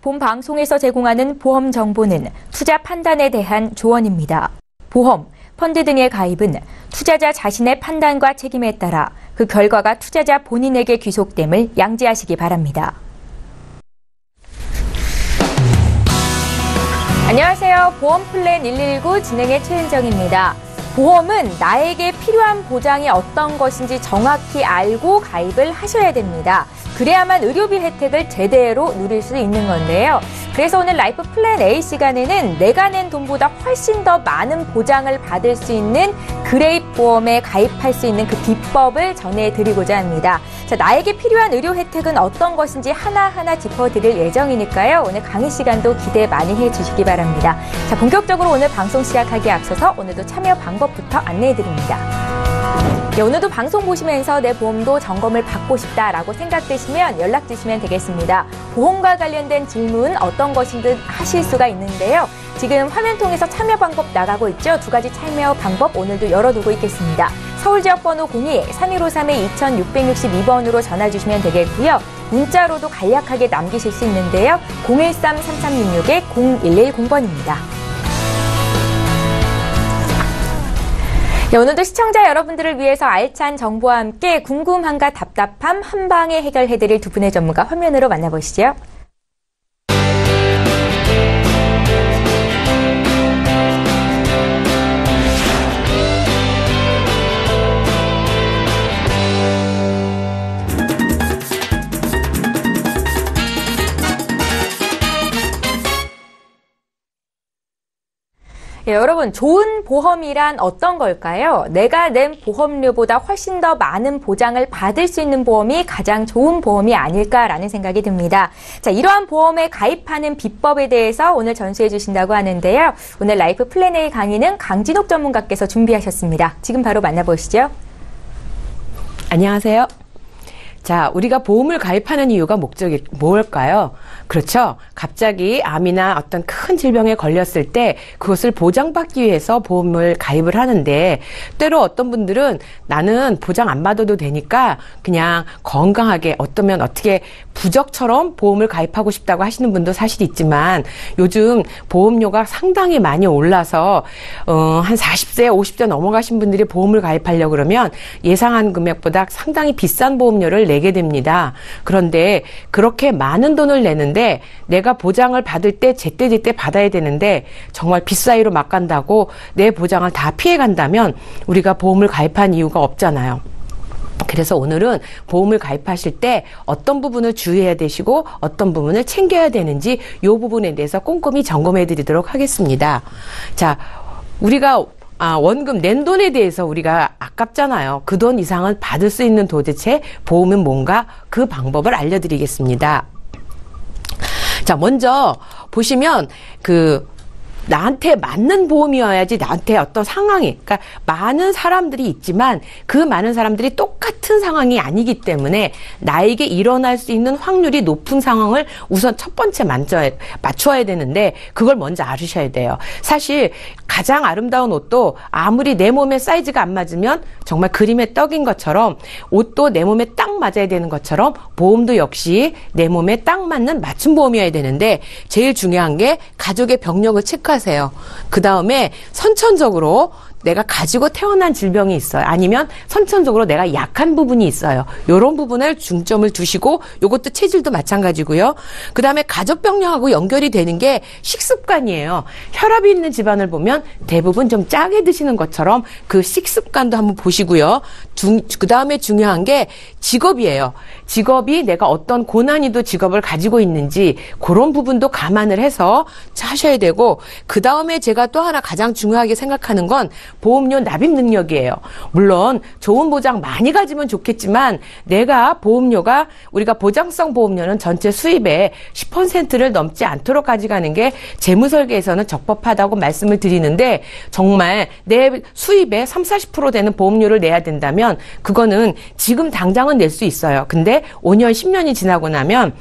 본 방송에서 제공하는 보험 정보는 투자 판단에 대한 조언입니다. 보험, 펀드 등의 가입은 투자자 자신의 판단과 책임에 따라 그 결과가 투자자 본인에게 귀속됨을 양지하시기 바랍니다. 안녕하세요. 보험플랜 119 진행의 최은정입니다. 보험은 나에게 필요한 보장이 어떤 것인지 정확히 알고 가입을 하셔야 됩니다. 그래야만 의료비 혜택을 제대로 누릴 수 있는 건데요. 그래서 오늘 라이프 플랜 A 시간에는 내가 낸 돈보다 훨씬 더 많은 보장을 받을 수 있는 그레이트 보험에 가입할 수 있는 그 비법을 전해드리고자 합니다. 자, 나에게 필요한 의료 혜택은 어떤 것인지 하나하나 짚어드릴 예정이니까요. 오늘 강의 시간도 기대 많이 해주시기 바랍니다. 자, 본격적으로 오늘 방송 시작하기에 앞서서 오늘도 참여 방법부터 안내해드립니다. 네, 오늘도 방송 보시면서 내 보험도 점검을 받고 싶다라고 생각되시면 연락 주시면 되겠습니다. 보험과 관련된 질문 어떤 것이든 하실 수가 있는데요. 지금 화면 통해서 참여 방법 나가고 있죠. 두 가지 참여 방법 오늘도 열어두고 있겠습니다. 서울 지역번호 02-3253-2662번으로 전화 주시면 되겠고요. 문자로도 간략하게 남기실 수 있는데요. 013-3366-0110번입니다. 네, 오늘도 시청자 여러분들을 위해서 알찬 정보와 함께 궁금함과 답답함 한 방에 해결해드릴 두 분의 전문가 화면으로 만나보시죠. 네, 여러분, 좋은 보험이란 어떤 걸까요? 내가 낸 보험료보다 훨씬 더 많은 보장을 받을 수 있는 보험이 가장 좋은 보험이 아닐까라는 생각이 듭니다. 자, 이러한 보험에 가입하는 비법에 대해서 오늘 전수해 주신다고 하는데요. 오늘 라이프 플랜 A 강의는 강진옥 전문가께서 준비하셨습니다. 지금 바로 만나보시죠. 안녕하세요. 자, 우리가 보험을 가입하는 이유가 목적이 뭘까요? 그렇죠. 갑자기 암이나 어떤 큰 질병에 걸렸을 때 그것을 보장받기 위해서 보험을 가입을 하는데 때로 어떤 분들은 나는 보장 안 받아도 되니까 그냥 건강하게 어쩌면 어떻게 부적처럼 보험을 가입하고 싶다고 하시는 분도 사실 있지만 요즘 보험료가 상당히 많이 올라서 한 40세, 50세 넘어가신 분들이 보험을 가입하려고 그러면 예상한 금액보다 상당히 비싼 보험료를 내게 됩니다. 그런데 그렇게 많은 돈을 내는데 내가 보장을 받을 때 제때제때 받아야 되는데 정말 비싸이로 막 간다고 내 보장을 다 피해간다면 우리가 보험을 가입한 이유가 없잖아요. 그래서 오늘은 보험을 가입하실 때 어떤 부분을 주의해야 되시고 어떤 부분을 챙겨야 되는지 이 부분에 대해서 꼼꼼히 점검해 드리도록 하겠습니다. 자, 우리가 원금 낸 돈에 대해서 우리가 아깝잖아요. 그 돈 이상은 받을 수 있는 도대체 보험은 뭔가 그 방법을 알려드리겠습니다. 자, 먼저 보시면 나한테 맞는 보험이어야지 나한테 어떤 상황이, 그러니까 많은 사람들이 있지만 그 많은 사람들이 똑같은 상황이 아니기 때문에 나에게 일어날 수 있는 확률이 높은 상황을 우선 첫 번째 맞춰야 되는데 그걸 먼저 알으셔야 돼요. 사실 가장 아름다운 옷도 아무리 내 몸의 사이즈가 안 맞으면 정말 그림의 떡인 것처럼 옷도 내 몸에 딱 맞아야 되는 것처럼 보험도 역시 내 몸에 딱 맞는 맞춤 보험이어야 되는데 제일 중요한 게 가족의 병력을 체크하세요. 그 다음에 선천적으로 내가 가지고 태어난 질병이 있어요. 아니면 선천적으로 내가 약한 부분이 있어요. 이런 부분을 중점을 두시고 이것도 체질도 마찬가지고요. 그 다음에 가족병력하고 연결이 되는 게 식습관이에요. 혈압이 있는 집안을 보면 대부분 좀 짜게 드시는 것처럼 그 식습관도 한번 보시고요. 그 다음에 중요한 게 직업이에요. 직업이 내가 어떤 고난이도 직업을 가지고 있는지 그런 부분도 감안을 해서 하셔야 되고 그 다음에 제가 또 하나 가장 중요하게 생각하는 건 보험료 납입 능력이에요. 물론 좋은 보장 많이 가지면 좋겠지만 내가 보험료가 우리가 보장성 보험료는 전체 수입의 10%를 넘지 않도록 가져가는 게 재무설계에서는 적법하다고 말씀을 드리는데 정말 내 수입의 30-40% 되는 보험료를 내야 된다면 그거는 지금 당장은 낼 수 있어요. 근데 5년, 10년이 지나고 나면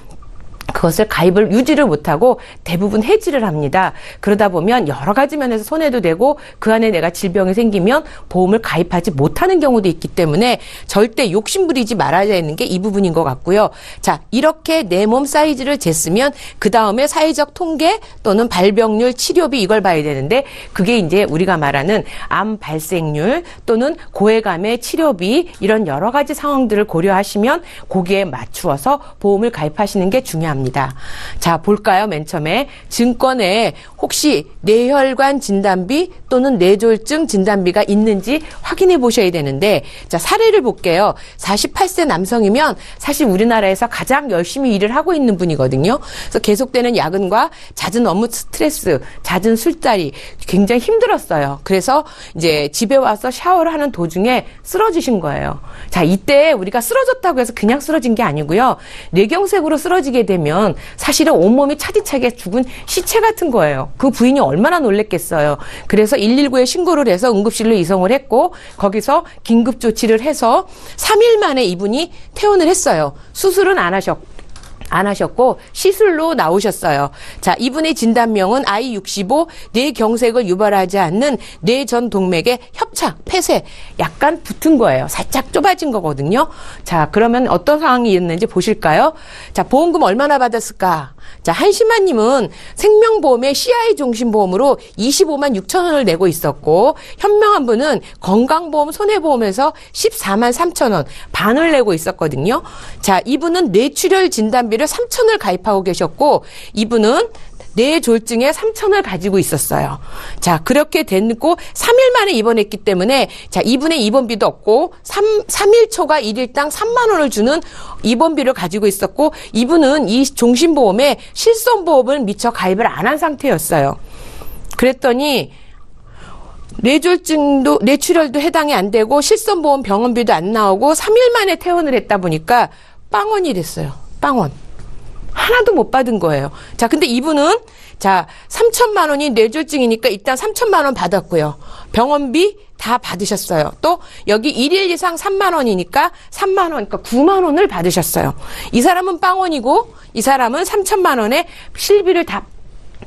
그것을 가입을 유지를 못하고 대부분 해지를 합니다. 그러다 보면 여러 가지 면에서 손해도 되고 그 안에 내가 질병이 생기면 보험을 가입하지 못하는 경우도 있기 때문에 절대 욕심부리지 말아야 하는 게 이 부분인 것 같고요. 자, 이렇게 내 몸 사이즈를 쟀으면 그 다음에 사회적 통계 또는 발병률, 치료비 이걸 봐야 되는데 그게 이제 우리가 말하는 암 발생률 또는 고해감의 치료비 이런 여러 가지 상황들을 고려하시면 거기에 맞추어서 보험을 가입하시는 게 중요합니다. 자, 볼까요? 맨 처음에 증권에 혹시 뇌혈관 진단비 또는 뇌졸중 진단비가 있는지 확인해 보셔야 되는데 자, 사례를 볼게요. 48세 남성이면 사실 우리나라에서 가장 열심히 일을 하고 있는 분이거든요. 그래서 계속되는 야근과 잦은 업무 스트레스, 잦은 술자리 굉장히 힘들었어요. 그래서 이제 집에 와서 샤워를 하는 도중에 쓰러지신 거예요. 자, 이때 우리가 쓰러졌다고 해서 그냥 쓰러진 게 아니고요. 뇌경색으로 쓰러지게 되면 사실은 온몸이 차디차게 죽은 시체 같은 거예요. 그 부인이 얼마나 놀랬겠어요. 그래서 119에 신고를 해서 응급실로 이송을 했고 거기서 긴급 조치를 해서 3일 만에 이분이 퇴원을 했어요. 수술은 안 하셨고 시술로 나오셨어요. 자, 이분의 진단명은 I65 뇌경색을 유발하지 않는 뇌전 동맥의 협착, 폐쇄 약간 붙은 거예요. 살짝 좁아진 거거든요. 자, 그러면 어떤 상황이 있는지 보실까요? 자, 보험금 얼마나 받았을까? 자, 한심한님은 생명보험의 CI 종신보험으로 25만 6천 원을 내고 있었고 현명한 분은 건강보험 손해보험에서 14만 3천 원 반을 내고 있었거든요. 자, 이분은 뇌출혈 진단비를 3천을 가입하고 계셨고 이분은 뇌졸중에 3천을 가지고 있었어요. 자, 그렇게 됐고 3일 만에 입원했기 때문에 자, 이분의 입원비도 없고 3일 초과 1일당 3만 원을 주는 입원비를 가지고 있었고 이분은 이 종신보험에 실손보험을 미처 가입을 안 한 상태였어요. 그랬더니 뇌졸중도 뇌출혈도 해당이 안 되고 실손보험 병원비도 안 나오고 3일 만에 퇴원을 했다 보니까 빵원이 됐어요. 빵원. 하나도 못 받은 거예요. 자, 근데 이분은 자, 3천만 원이 뇌졸중이니까 일단 3천만 원 받았고요. 병원비 다 받으셨어요. 또 여기 1일 이상 3만 원이니까 3만 원, 그러니까 9만 원을 받으셨어요. 이 사람은 빵원이고 이 사람은 3천만 원의 실비를 다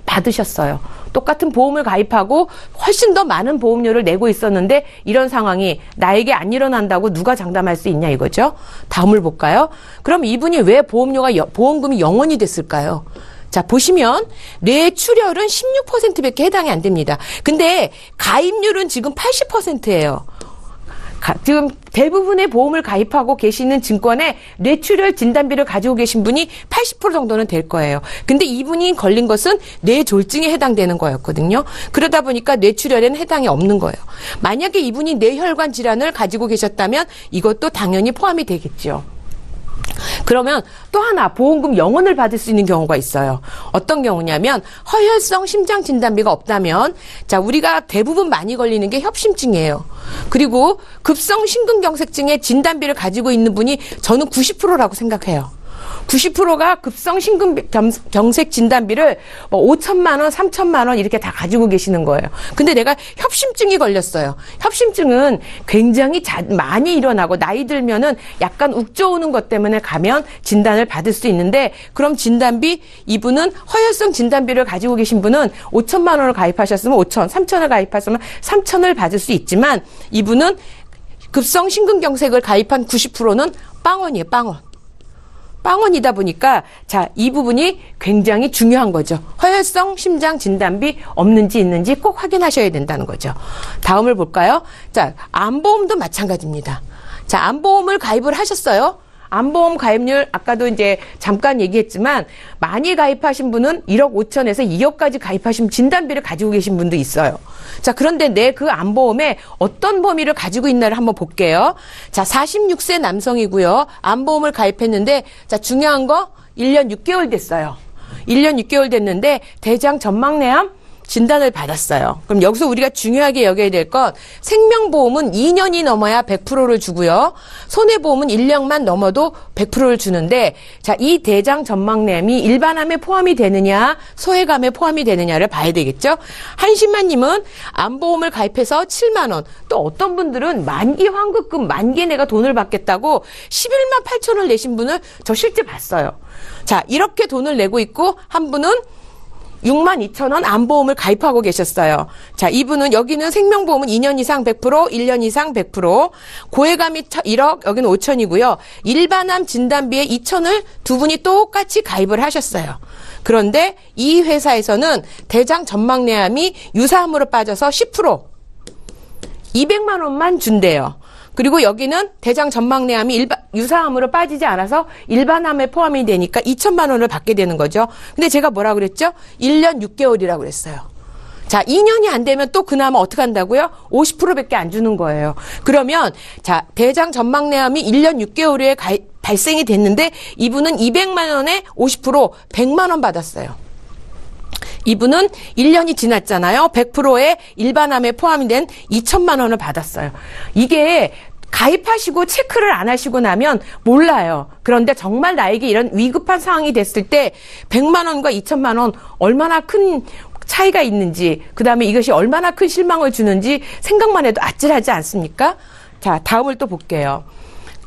받으셨어요. 똑같은 보험을 가입하고 훨씬 더 많은 보험료를 내고 있었는데 이런 상황이 나에게 안 일어난다고 누가 장담할 수 있냐 이거죠. 다음을 볼까요? 그럼 이분이 왜 보험금이 0원이 됐을까요? 자, 보시면 뇌출혈은 16%밖에 해당이 안 됩니다. 근데 가입률은 지금 80%예요. 지금 대부분의 보험을 가입하고 계시는 증권에 뇌출혈 진단비를 가지고 계신 분이 80% 정도는 될 거예요. 근데 이분이 걸린 것은 뇌졸중에 해당되는 거였거든요. 그러다 보니까 뇌출혈에는 해당이 없는 거예요. 만약에 이분이 뇌혈관 질환을 가지고 계셨다면 이것도 당연히 포함이 되겠죠. 그러면 또 하나 보험금 0원을 받을 수 있는 경우가 있어요. 어떤 경우냐면 허혈성 심장 진단비가 없다면 자, 우리가 대부분 많이 걸리는 게 협심증이에요. 그리고 급성 심근경색증의 진단비를 가지고 있는 분이 저는 90%라고 생각해요. 90%가 급성 심근경색 진단비를 5천만 원, 3천만 원 이렇게 다 가지고 계시는 거예요. 근데 내가 협심증이 걸렸어요. 협심증은 굉장히 많이 일어나고 나이 들면은 약간 욱져오는 것 때문에 가면 진단을 받을 수 있는데 그럼 진단비 이분은 허혈성 진단비를 가지고 계신 분은 5천만 원을 가입하셨으면 5천, 3천을 가입하셨으면 3천을 받을 수 있지만 이분은 급성 심근경색을 가입한 90%는 빵원이에요. 빵원이다 보니까 자, 이 부분이 굉장히 중요한 거죠. 허혈성 심장 진단비 없는지 있는지 꼭 확인하셔야 된다는 거죠. 다음을 볼까요? 자, 암보험도 마찬가지입니다. 자, 암보험을 가입을 하셨어요. 암보험 가입률 아까도 이제 잠깐 얘기했지만 많이 가입하신 분은 1억 5천에서 2억까지 가입하신 진단비를 가지고 계신 분도 있어요. 자, 그런데 내 그 암보험에 어떤 범위를 가지고 있나를 한번 볼게요. 자, 46세 남성이고요. 암보험을 가입했는데 자, 중요한 거 1년 6개월 됐어요. 1년 6개월 됐는데 대장 전막내암 진단을 받았어요. 그럼 여기서 우리가 중요하게 여겨야 될 건 생명보험은 2년이 넘어야 100%를 주고요. 손해보험은 1년만 넘어도 100%를 주는데 자, 이 대장 전망내암이 일반암에 포함이 되느냐 소외감에 포함이 되느냐를 봐야 되겠죠. 한신만님은 암보험을 가입해서 7만 원, 또 어떤 분들은 만기 환급금 만기에 내가 돈을 받겠다고 11만 8천 원을 내신 분을 저 실제 봤어요. 자, 이렇게 돈을 내고 있고 한 분은 6만 2천 원 암보험을 가입하고 계셨어요. 자, 이분은 여기는 생명보험은 2년 이상 100%, 1년 이상 100%, 고해감이 1억, 여기는 5천이고요. 일반암 진단비에 2천을 두 분이 똑같이 가입을 하셨어요. 그런데 이 회사에서는 대장 전망내암이 유사암으로 빠져서 10%, 200만 원만 준대요. 그리고 여기는 대장 전망내암이 유사암으로 빠지지 않아서 일반암에 포함이 되니까 2천만 원을 받게 되는 거죠. 근데 제가 뭐라 그랬죠? 1년 6개월이라고 그랬어요. 자, 2년이 안 되면 또 그나마 어떻게 한다고요? 50%밖에 안 주는 거예요. 그러면 자, 대장 전망내암이 1년 6개월 후에 발생이 됐는데 이분은 200만 원에 50% 100만 원 받았어요. 이분은 1년이 지났잖아요. 100%의 일반암에 포함이 된 2천만 원을 받았어요. 이게 가입하시고 체크를 안 하시고 나면 몰라요. 그런데 정말 나에게 이런 위급한 상황이 됐을 때 100만 원과 2천만 원 얼마나 큰 차이가 있는지, 그 다음에 이것이 얼마나 큰 실망을 주는지 생각만 해도 아찔하지 않습니까? 자, 다음을 또 볼게요.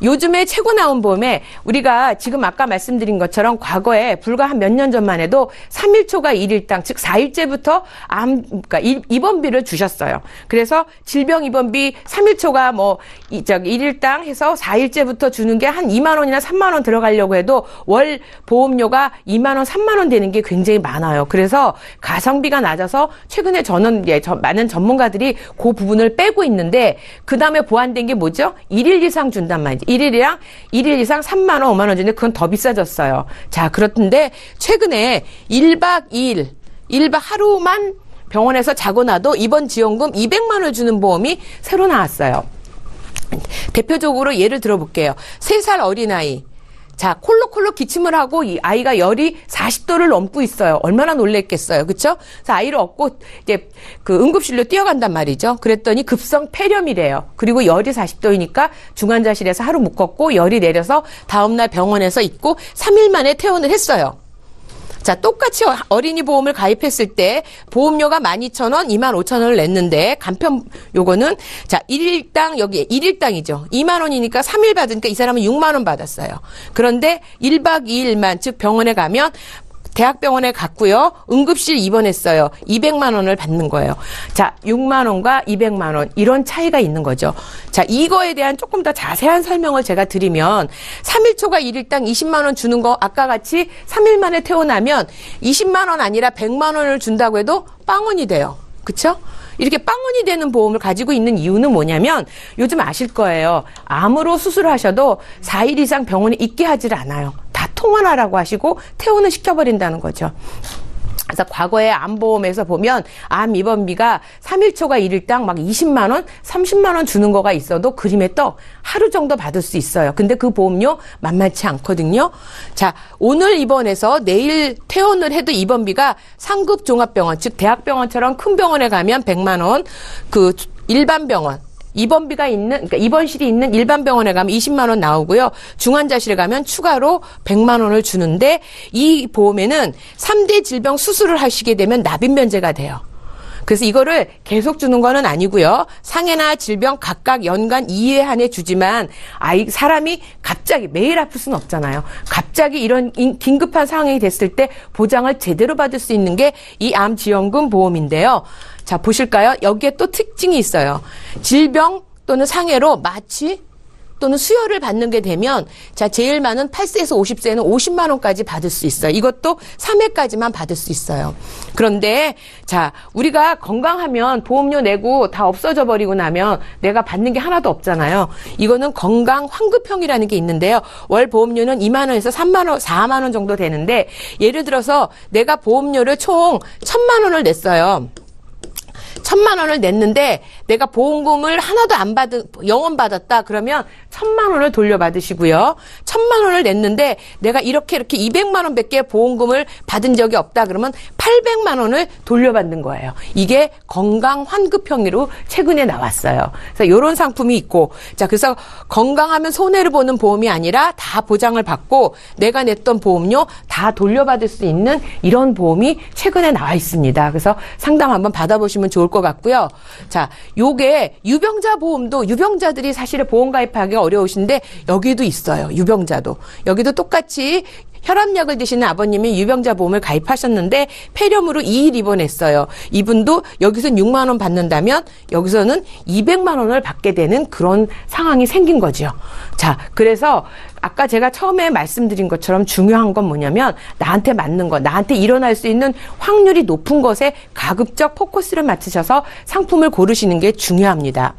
요즘에 최고 나온 보험에 우리가 지금 아까 말씀드린 것처럼 과거에 불과 한 몇 년 전만 해도 3일초가 1일당, 즉 4일째부터 그러니까 입원비를 주셨어요. 그래서 질병 입원비 3일초가 1일당 해서 4일째부터 주는 게 한 2만 원이나 3만 원 들어가려고 해도 월 보험료가 2만 원, 3만 원 되는 게 굉장히 많아요. 그래서 가성비가 낮아서 최근에 많은 전문가들이 그 부분을 빼고 있는데 그 다음에 보완된 게 뭐죠? 1일 이상 준단 말이죠. 1일 이상 3만 원, 5만 원 주는데 그건 더 비싸졌어요. 자, 그렇던데 최근에 1박 2일, 1박 하루만 병원에서 자고 나도 입원 지원금 200만 원을 주는 보험이 새로 나왔어요. 대표적으로 예를 들어볼게요. 3살 어린아이. 자, 콜록콜록 기침을 하고 이 아이가 열이 40도를 넘고 있어요. 얼마나 놀랬겠어요. 그쵸? 그래서 아이를 업고 이제 그 응급실로 뛰어간단 말이죠. 그랬더니 급성 폐렴이래요. 그리고 열이 40도이니까 중환자실에서 하루 묵었고 열이 내려서 다음날 병원에서 있고 3일 만에 퇴원을 했어요. 자, 똑같이 어린이 보험을 가입했을 때 보험료가 12,000원, 25,000원을 냈는데 간편 요거는 자, 1일당 여기 1일당이죠. 2만 원이니까 3일 받으니까 이 사람은 6만 원 받았어요. 그런데 1박 2일만 즉 병원에 가면 대학병원에 갔고요. 응급실 입원했어요. 200만 원을 받는 거예요. 자, 6만 원과 200만 원 이런 차이가 있는 거죠. 자, 이거에 대한 조금 더 자세한 설명을 제가 드리면 3일초가 1일당 20만 원 주는 거 아까 같이 3일 만에 퇴원하면 20만 원 아니라 100만 원을 준다고 해도 빵원이 돼요. 그쵸? 이렇게 빵원이 되는 보험을 가지고 있는 이유는 뭐냐면 요즘 아실 거예요. 암으로 수술하셔도 4일 이상 병원에 있게 하질 않아요. 다 통원하라고 하시고 퇴원을 시켜버린다는 거죠. 그래서 과거에 암보험에서 보면 암 입원비가 3일초가 1일당 막 20만 원, 30만 원 주는 거가 있어도 그림의 떡 하루 정도 받을 수 있어요. 근데 그 보험료 만만치 않거든요. 자, 오늘 입원해서 내일 퇴원을 해도 입원비가 상급 종합병원, 즉 대학병원처럼 큰 병원에 가면 100만 원, 그 일반 병원 입원비가 있는, 그러니까 입원실이 있는 일반 병원에 가면 20만 원 나오고요. 중환자실에 가면 추가로 100만 원을 주는데 이 보험에는 3대 질병 수술을 하시게 되면 납입 면제가 돼요. 그래서 이거를 계속 주는 거는 아니고요. 상해나 질병 각각 연간 2회 한해 주지만 사람이 갑자기 매일 아플 수는 없잖아요. 갑자기 이런 긴급한 상황이 됐을 때 보장을 제대로 받을 수 있는 게 이 암지원금 보험인데요. 자, 보실까요? 여기에 또 특징이 있어요. 질병 또는 상해로 마취 또는 수혈을 받는 게 되면 자, 제일 많은 8세에서 50세는 50만 원까지 받을 수 있어요. 이것도 3회까지만 받을 수 있어요. 그런데 자, 우리가 건강하면 보험료 내고 다 없어져 버리고 나면 내가 받는 게 하나도 없잖아요. 이거는 건강 환급형이라는 게 있는데요. 월 보험료는 2만 원에서 3만 원, 4만 원 정도 되는데 예를 들어서 내가 보험료를 총 1,000만 원을 냈어요. 1,000만 원을 냈는데 내가 보험금을 하나도 안 영원 받았다 그러면 1,000만 원을 돌려받으시고요. 1,000만 원을 냈는데 내가 이렇게 200만 원밖에 보험금을 받은 적이 없다 그러면 800만 원을 돌려받는 거예요. 이게 건강 환급형으로 최근에 나왔어요. 그래서 이런 상품이 있고, 자, 그래서 건강하면 손해를 보는 보험이 아니라 다 보장을 받고 내가 냈던 보험료 다 돌려받을 수 있는 이런 보험이 최근에 나와 있습니다. 그래서 상담 한번 받아보시면 좋을 것 같고요. 자, 요게 유병자 보험도 유병자들이 사실은 보험 가입하기가 어려우신데 여기도 있어요. 유병자도. 여기도 똑같이 혈압약을 드시는 아버님이 유병자 보험을 가입하셨는데 폐렴으로 2일 입원했어요. 이분도 여기서는 6만 원 받는다면 여기서는 200만 원을 받게 되는 그런 상황이 생긴 거죠. 자, 그래서 아까 제가 처음에 말씀드린 것처럼 중요한 건 뭐냐면 나한테 맞는 거, 나한테 일어날 수 있는 확률이 높은 것에 가급적 포커스를 맞추셔서 상품을 고르시는 게 중요합니다.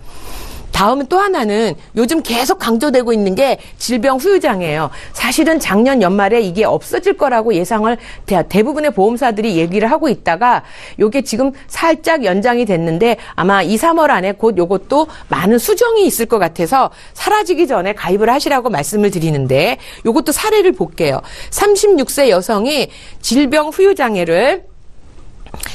다음은 또 하나는 요즘 계속 강조되고 있는 게 질병 후유장애예요. 사실은 작년 연말에 이게 없어질 거라고 예상을 대부분의 보험사들이 얘기를 하고 있다가 요게 지금 살짝 연장이 됐는데 아마 2, 3월 안에 곧 요것도 많은 수정이 있을 것 같아서 사라지기 전에 가입을 하시라고 말씀을 드리는데 요것도 사례를 볼게요. 36세 여성이 질병 후유장애를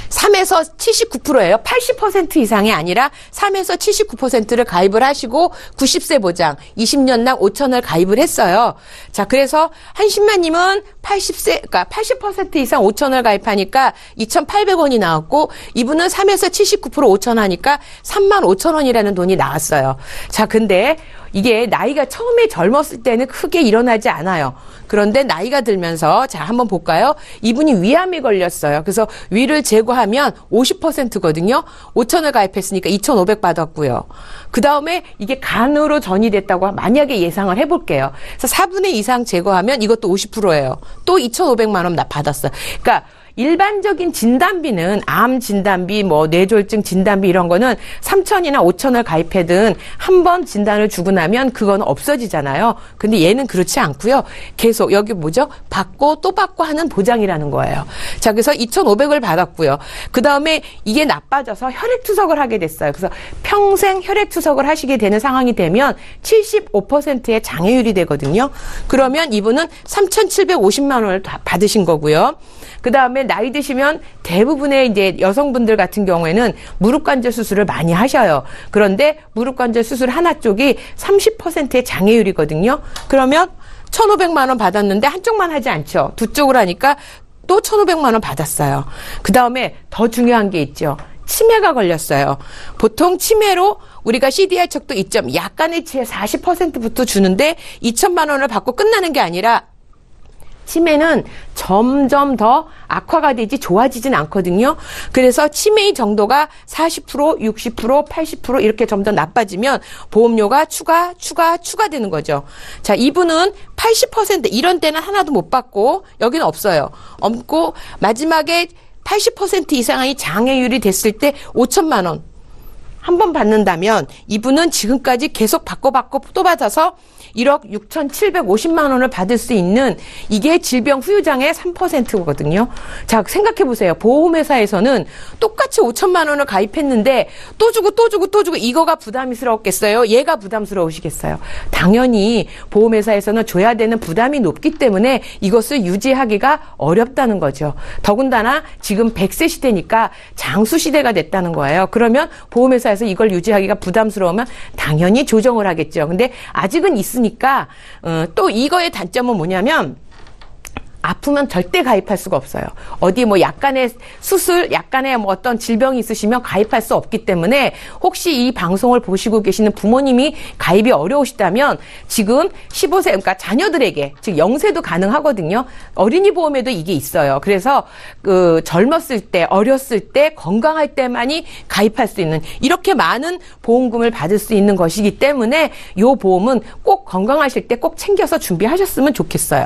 3에서 79%예요. 80% 이상이 아니라 3에서 79%를 가입을 하시고 90세 보장 20년당 5천을 가입을 했어요. 자, 그래서 한신마님은 80세, 그러니까 80% 이상 5천을 가입하니까 2,800원이 나왔고 이분은 3에서 79% 5천 하니까 35,000원이라는 돈이 나왔어요. 자, 근데 이게 나이가 처음에 젊었을 때는 크게 일어나지 않아요. 그런데 나이가 들면서 자, 한번 볼까요? 이분이 위암이 걸렸어요. 그래서 위를 제거하면 50%거든요. 5천을 가입했으니까 2,500 받았고요. 그 다음에 이게 간으로 전이 됐다고 만약에 예상을 해볼게요. 그래서 4분의 2 이상 제거하면 이것도 50%예요. 또 2,500만 원 받았어요. 그러니까 일반적인 진단비는 암 진단비, 뭐 뇌졸중 진단비 이런 거는 3천이나 5천을 가입해든 한 번 진단을 주고 나면 그건 없어지잖아요. 근데 얘는 그렇지 않고요. 계속 여기 뭐죠? 받고 또 받고 하는 보장이라는 거예요. 자, 그래서 2,500을 받았고요. 그 다음에 이게 나빠져서 혈액투석을 하게 됐어요. 그래서 평생 혈액투석을 하시게 되는 상황이 되면 75%의 장애율이 되거든요. 그러면 이분은 3,750만 원을 받으신 거고요. 그 다음에 나이 드시면 대부분의 이제 여성분들 같은 경우에는 무릎 관절 수술을 많이 하셔요. 그런데 무릎 관절 수술 하나 쪽이 30%의 장애율이거든요. 그러면 1,500만 원 받았는데 한쪽만 하지 않죠. 두 쪽으로 하니까 또 1,500만 원 받았어요. 그 다음에 더 중요한 게 있죠. 치매가 걸렸어요. 보통 치매로 우리가 CDR 척도 있죠. 약간의 치매 40%부터 주는데 2천만 원을 받고 끝나는 게 아니라 치매는 점점 더 악화가 되지 좋아지진 않거든요. 그래서 치매의 정도가 40%, 60%, 80% 이렇게 점점 나빠지면 보험료가 추가되는 거죠. 자, 이분은 80% 이런 때는 하나도 못 받고 여기는 없어요. 없고 마지막에 80% 이상의 장애율이 됐을 때 5천만 원 한 번 받는다면 이분은 지금까지 계속 받고 또 받아서 1억 6,750만 원을 받을 수 있는 이게 질병 후유장애 3%거든요. 자, 생각해 보세요. 보험회사에서는 똑같이 5천만 원을 가입했는데 또 주고 이거가 부담스러웠겠어요? 얘가 부담스러우시겠어요? 당연히 보험회사에서는 줘야 되는 부담이 높기 때문에 이것을 유지하기가 어렵다는 거죠. 더군다나 지금 100세 시대니까 장수 시대가 됐다는 거예요. 그러면 보험회사에서 이걸 유지하기가 부담스러우면 당연히 조정을 하겠죠. 근데 아직은 있으니까 또 이거의 단점은 뭐냐면 아프면 절대 가입할 수가 없어요. 어디 뭐 약간의 수술, 약간의 뭐 어떤 질병이 있으시면 가입할 수 없기 때문에 혹시 이 방송을 보시고 계시는 부모님이 가입이 어려우시다면 지금 15세, 그러니까 자녀들에게, 즉 0세도 가능하거든요. 어린이 보험에도 이게 있어요. 그래서 젊었을 때, 어렸을 때, 건강할 때만이 가입할 수 있는 이렇게 많은 보험금을 받을 수 있는 것이기 때문에 이 보험은 꼭 건강하실 때 꼭 챙겨서 준비하셨으면 좋겠어요.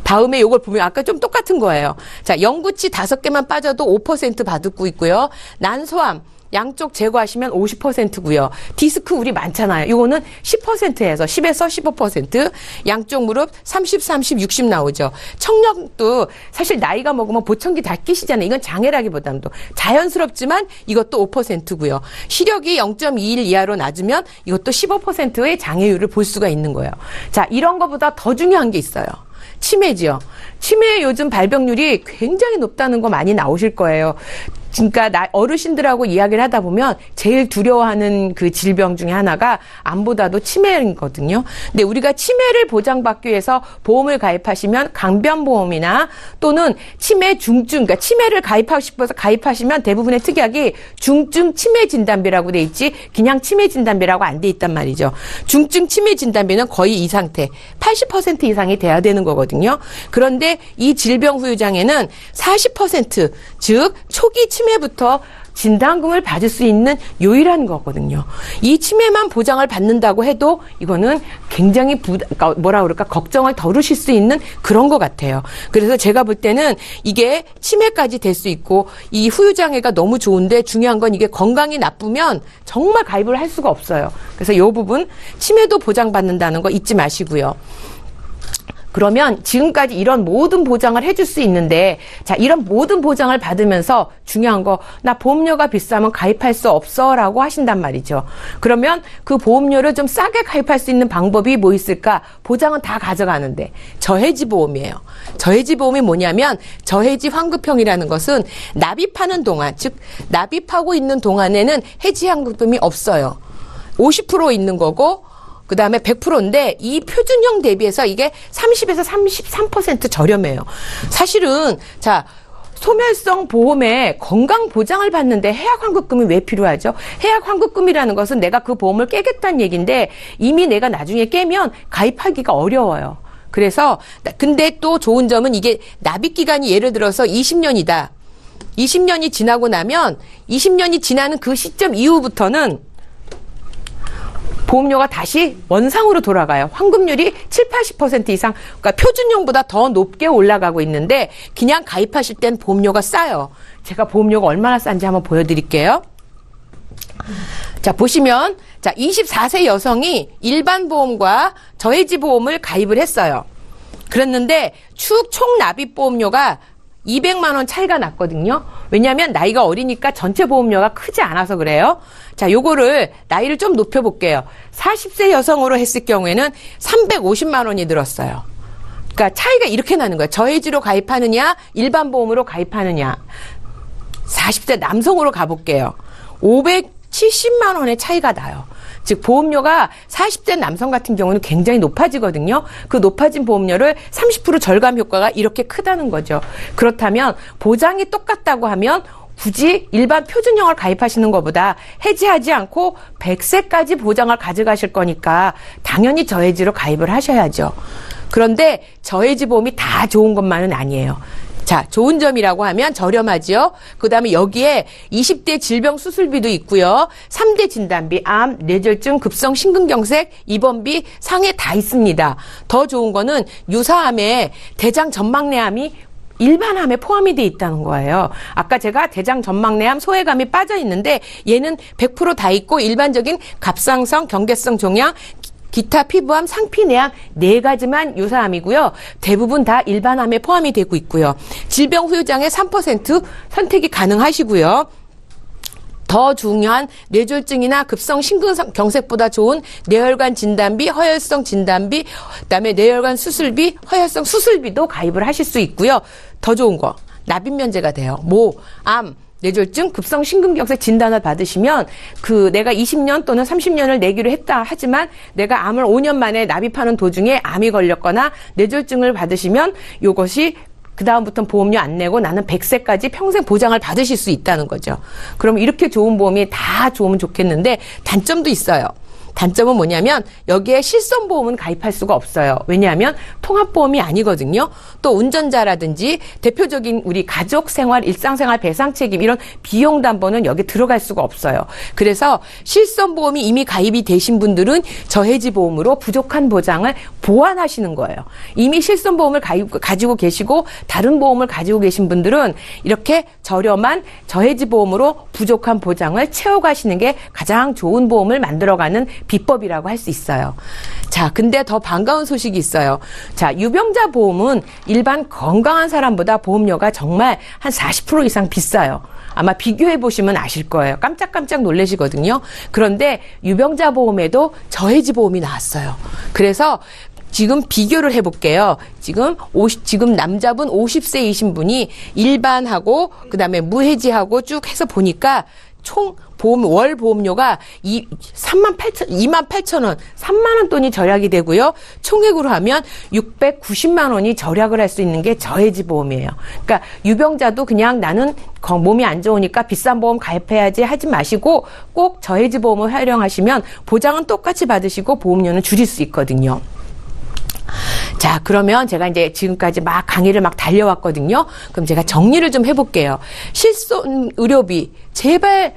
다음에 요걸 보면 아까 좀 똑같은 거예요. 자, 영구치 5개만 빠져도 5% 받고 있고요. 난소암 양쪽 제거하시면 50%고요. 디스크 우리 많잖아요. 이거는 10%에서 10에서 15%, 양쪽 무릎 30, 30, 60 나오죠. 청력도 사실 나이가 먹으면 보청기 다 끼시잖아요. 이건 장애라기보다도 자연스럽지만 이것도 5%고요. 시력이 0.21 이하로 낮으면 이것도 15%의 장애율을 볼 수가 있는 거예요. 자, 이런 거보다 더 중요한 게 있어요. 치매지요. 치매 요즘 발병률이 굉장히 높다는 거 많이 나오실 거예요. 그러니까 어르신들하고 이야기를 하다 보면 제일 두려워하는 그 질병 중에 하나가 암보다도 치매거든요. 근데 우리가 치매를 보장받기 위해서 보험을 가입하시면 강변보험이나 또는 치매 중증, 그러니까 치매를 가입하고 싶어서 가입하시면 대부분의 특약이 중증 치매 진단비라고 돼 있지 그냥 치매 진단비라고 안 돼 있단 말이죠. 중증 치매 진단비는 거의 이 상태, 80% 이상이 돼야 되는 거거든요. 그런데 이 질병 후유장애는 40%, 즉 초기 치매부터 진단금을 받을 수 있는 유일한 거거든요. 이 치매만 보장을 받는다고 해도 이거는 굉장히 걱정을 덜으실 수 있는 그런 것 같아요. 그래서 제가 볼 때는 이게 치매까지 될 수 있고 이 후유장애가 너무 좋은데 중요한 건 이게 건강이 나쁘면 정말 가입을 할 수가 없어요. 그래서 이 부분 치매도 보장받는다는 거 잊지 마시고요. 그러면 지금까지 이런 모든 보장을 해줄 수 있는데 자 이런 모든 보장을 받으면서 중요한 거 나 보험료가 비싸면 가입할 수 없어 라고 하신단 말이죠. 그러면 그 보험료를 좀 싸게 가입할 수 있는 방법이 뭐 있을까? 보장은 다 가져가는데 저해지 보험이에요. 저해지 보험이 뭐냐면 저해지 환급형이라는 것은 납입하는 동안 즉 납입하고 있는 동안에는 해지 환급금이 없어요. 50% 있는 거고 그 다음에 100%인데 이 표준형 대비해서 이게 30에서 33% 저렴해요. 사실은 자 소멸성 보험에 건강 보장을 받는데 해약 환급금이 왜 필요하죠? 해약 환급금이라는 것은 내가 그 보험을 깨겠다는 얘기인데 이미 내가 나중에 깨면 가입하기가 어려워요. 그래서 근데 또 좋은 점은 이게 납입 기간이 예를 들어서 20년이다. 20년이 지나고 나면 20년이 지나는 그 시점 이후부터는 보험료가 다시 원상으로 돌아가요. 환급률이 7, 80% 이상, 그러니까 표준형보다 더 높게 올라가고 있는데 그냥 가입하실 땐 보험료가 싸요. 제가 보험료가 얼마나 싼지 한번 보여드릴게요. 자, 보시면 자 24세 여성이 일반 보험과 저해지 보험을 가입을 했어요. 그랬는데 총 납입 보험료가 200만 원 차이가 났거든요. 왜냐하면 나이가 어리니까 전체 보험료가 크지 않아서 그래요. 자, 요거를 나이를 좀 높여볼게요. 40세 여성으로 했을 경우에는 350만 원이 들었어요. 그러니까 차이가 이렇게 나는 거예요. 저해지로 가입하느냐, 일반 보험으로 가입하느냐. 40세 남성으로 가볼게요. 570만 원의 차이가 나요. 즉 보험료가 40대 남성 같은 경우는 굉장히 높아지거든요. 그 높아진 보험료를 30% 절감 효과가 이렇게 크다는 거죠. 그렇다면 보장이 똑같다고 하면 굳이 일반 표준형을 가입하시는 것보다 해지하지 않고 100세까지 보장을 가져가실 거니까 당연히 저해지로 가입을 하셔야죠. 그런데 저해지 보험이 다 좋은 것만은 아니에요. 자, 좋은 점이라고 하면 저렴하지요. 그 다음에 여기에 20대 질병 수술비도 있고요. 3대 진단비, 암, 뇌졸중, 급성 심근경색, 입원비, 상해 다 있습니다. 더 좋은 거는 유사암에 대장 전막내암이 일반 암에 포함이 돼 있다는 거예요. 아까 제가 대장 전막내암, 소외감이 빠져 있는데 얘는 100% 다 있고 일반적인 갑상선, 경계성 종양, 기타 피부암, 상피내암 4가지만 유사암이고요. 대부분 다 일반암에 포함이 되고 있고요. 질병 후유장애 3% 선택이 가능하시고요. 더 중요한 뇌졸중이나 급성 심근경색보다 좋은 뇌혈관 진단비, 허혈성 진단비, 그다음에 뇌혈관 수술비, 허혈성 수술비도 가입을 하실 수 있고요. 더 좋은 거 납입 면제가 돼요. 암, 뇌졸중, 급성 심근경색 진단을 받으시면 그 내가 20년 또는 30년을 내기로 했다 하지만 내가 암을 5년 만에 납입하는 도중에 암이 걸렸거나 뇌졸중을 받으시면 요것이 그 다음부터는 보험료 안 내고 나는 100세까지 평생 보장을 받으실 수 있다는 거죠. 그럼 이렇게 좋은 보험이 다 좋으면 좋겠는데 단점도 있어요. 단점은 뭐냐면 여기에 실손보험은 가입할 수가 없어요. 왜냐하면 통합보험이 아니거든요. 또 운전자라든지 대표적인 우리 가족생활, 일상생활 배상책임 이런 비용담보는 여기 들어갈 수가 없어요. 그래서 실손보험이 이미 가입이 되신 분들은 저해지보험으로 부족한 보장을 보완하시는 거예요. 이미 실손보험을 가지고 계시고 다른 보험을 가지고 계신 분들은 이렇게 저렴한 저해지보험으로 부족한 보장을 채워가시는 게 가장 좋은 보험을 만들어가는 비법이라고 할 수 있어요. 자, 근데 더 반가운 소식이 있어요. 자, 유병자 보험은 일반 건강한 사람보다 보험료가 정말 한 40% 이상 비싸요. 아마 비교해 보시면 아실 거예요. 깜짝깜짝 놀라시거든요. 그런데 유병자 보험에도 저해지 보험이 나왔어요. 그래서 지금 비교를 해볼게요. 지금 남자분 50세이신 분이 일반하고 그다음에 무해지하고 쭉 해서 보니까 총 월 보험료가 28,000원, 3만 원 돈이 절약이 되고요. 총액으로 하면 690만 원이 절약을 할 수 있는 게 저해지 보험이에요. 그러니까 유병자도 그냥 나는 몸이 안 좋으니까 비싼 보험 가입해야지 하지 마시고 꼭 저해지 보험을 활용하시면 보장은 똑같이 받으시고 보험료는 줄일 수 있거든요. 자, 그러면 제가 이제 지금까지 막 강의를 막 달려왔거든요. 그럼 제가 정리를 좀 해볼게요. 실손 의료비, 제발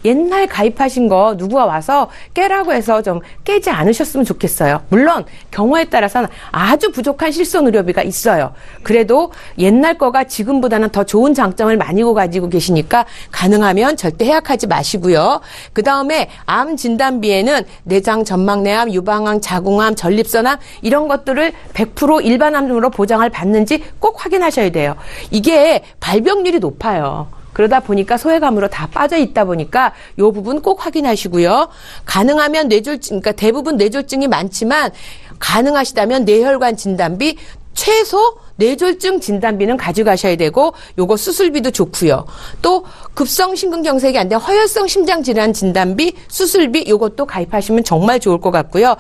옛날 가입하신 거 누구가 와서 깨라고 해서 좀 깨지 않으셨으면 좋겠어요. 물론 경우에 따라서는 아주 부족한 실손 의료비가 있어요. 그래도 옛날 거가 지금보다는 더 좋은 장점을 많이 가지고 계시니까 가능하면 절대 해약하지 마시고요. 그 다음에 암 진단비에는 내장 전막내암, 유방암, 자궁암, 전립선암 이런 것들을 100% 일반암으로 보장을 받는지 꼭 확인하셔야 돼요. 이게 발병률이 높아요. 그러다 보니까 소외감으로 다 빠져 있다 보니까 이 부분 꼭 확인하시고요. 가능하면 뇌졸중, 그러니까 대부분 뇌졸중이 많지만 가능하시다면 뇌혈관 진단비 최소 뇌졸중 진단비는 가져가셔야 되고 요거 수술비도 좋고요. 또 급성심근경색이 안 돼 허혈성 심장질환 진단비, 수술비 요것도 가입하시면 정말 좋을 것 같고요.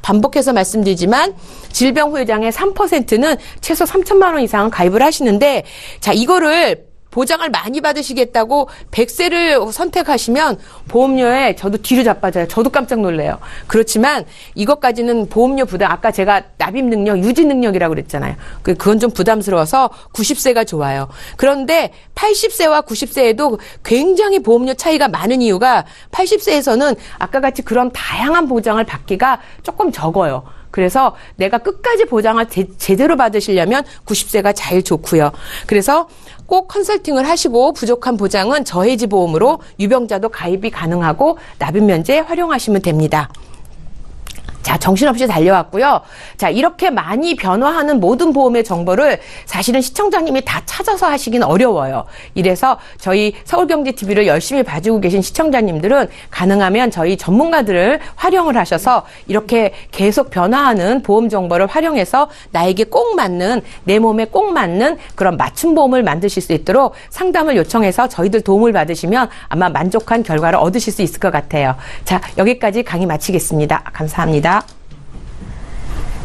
반복해서 말씀드리지만 질병후유장의 3%는 최소 3천만 원 이상은 가입을 하시는데 자 이거를 보장을 많이 받으시겠다고 100세를 선택하시면 보험료에 저도 뒤로 자빠져요. 저도 깜짝 놀래요. 그렇지만 이것까지는 보험료 부담, 아까 제가 납입 능력, 유지 능력이라고 그랬잖아요. 그건 좀 부담스러워서 90세가 좋아요. 그런데 80세와 90세에도 굉장히 보험료 차이가 많은 이유가 80세에서는 아까 같이 그런 다양한 보장을 받기가 조금 적어요. 그래서 내가 끝까지 보장을 제대로 받으시려면 90세가 제일 좋고요. 그래서 꼭 컨설팅을 하시고 부족한 보장은 저해지 보험으로 유병자도 가입이 가능하고 납입 면제 활용하시면 됩니다. 자, 정신없이 달려왔고요. 자, 이렇게 많이 변화하는 모든 보험의 정보를 사실은 시청자님이 다 찾아서 하시긴 어려워요. 이래서 저희 서울경제TV를 열심히 봐주고 계신 시청자님들은 가능하면 저희 전문가들을 활용을 하셔서 이렇게 계속 변화하는 보험 정보를 활용해서 나에게 꼭 맞는, 내 몸에 꼭 맞는 그런 맞춤 보험을 만드실 수 있도록 상담을 요청해서 저희들 도움을 받으시면 아마 만족한 결과를 얻으실 수 있을 것 같아요. 자, 여기까지 강의 마치겠습니다. 감사합니다.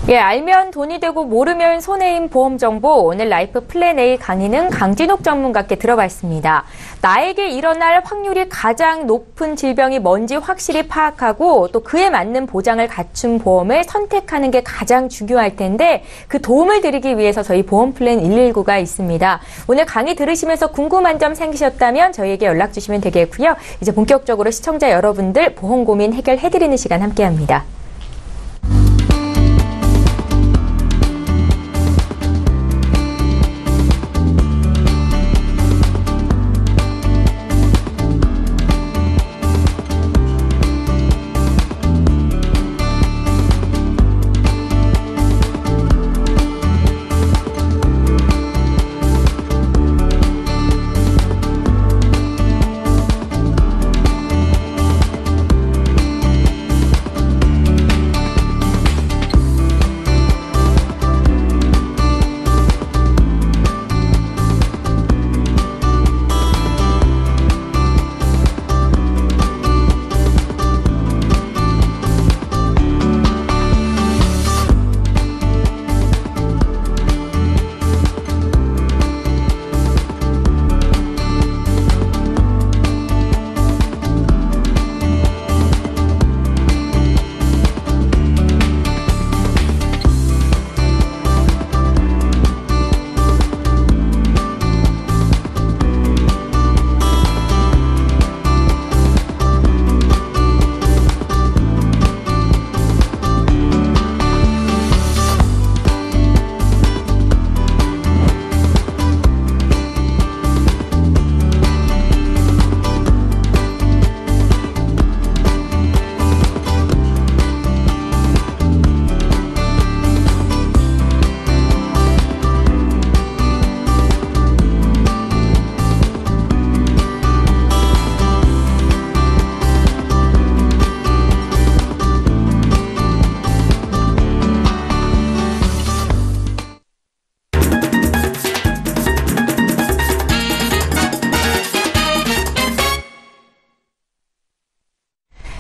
예, 알면 돈이 되고 모르면 손해인 보험 정보. 오늘 라이프 플랜 A 강의는 강진욱 전문가께 들어봤습니다. 나에게 일어날 확률이 가장 높은 질병이 뭔지 확실히 파악하고 또 그에 맞는 보장을 갖춘 보험을 선택하는 게 가장 중요할 텐데 그 도움을 드리기 위해서 저희 보험 플랜 119가 있습니다. 오늘 강의 들으시면서 궁금한 점 생기셨다면 저희에게 연락 주시면 되겠고요. 이제 본격적으로 시청자 여러분들 보험 고민 해결해드리는 시간 함께합니다.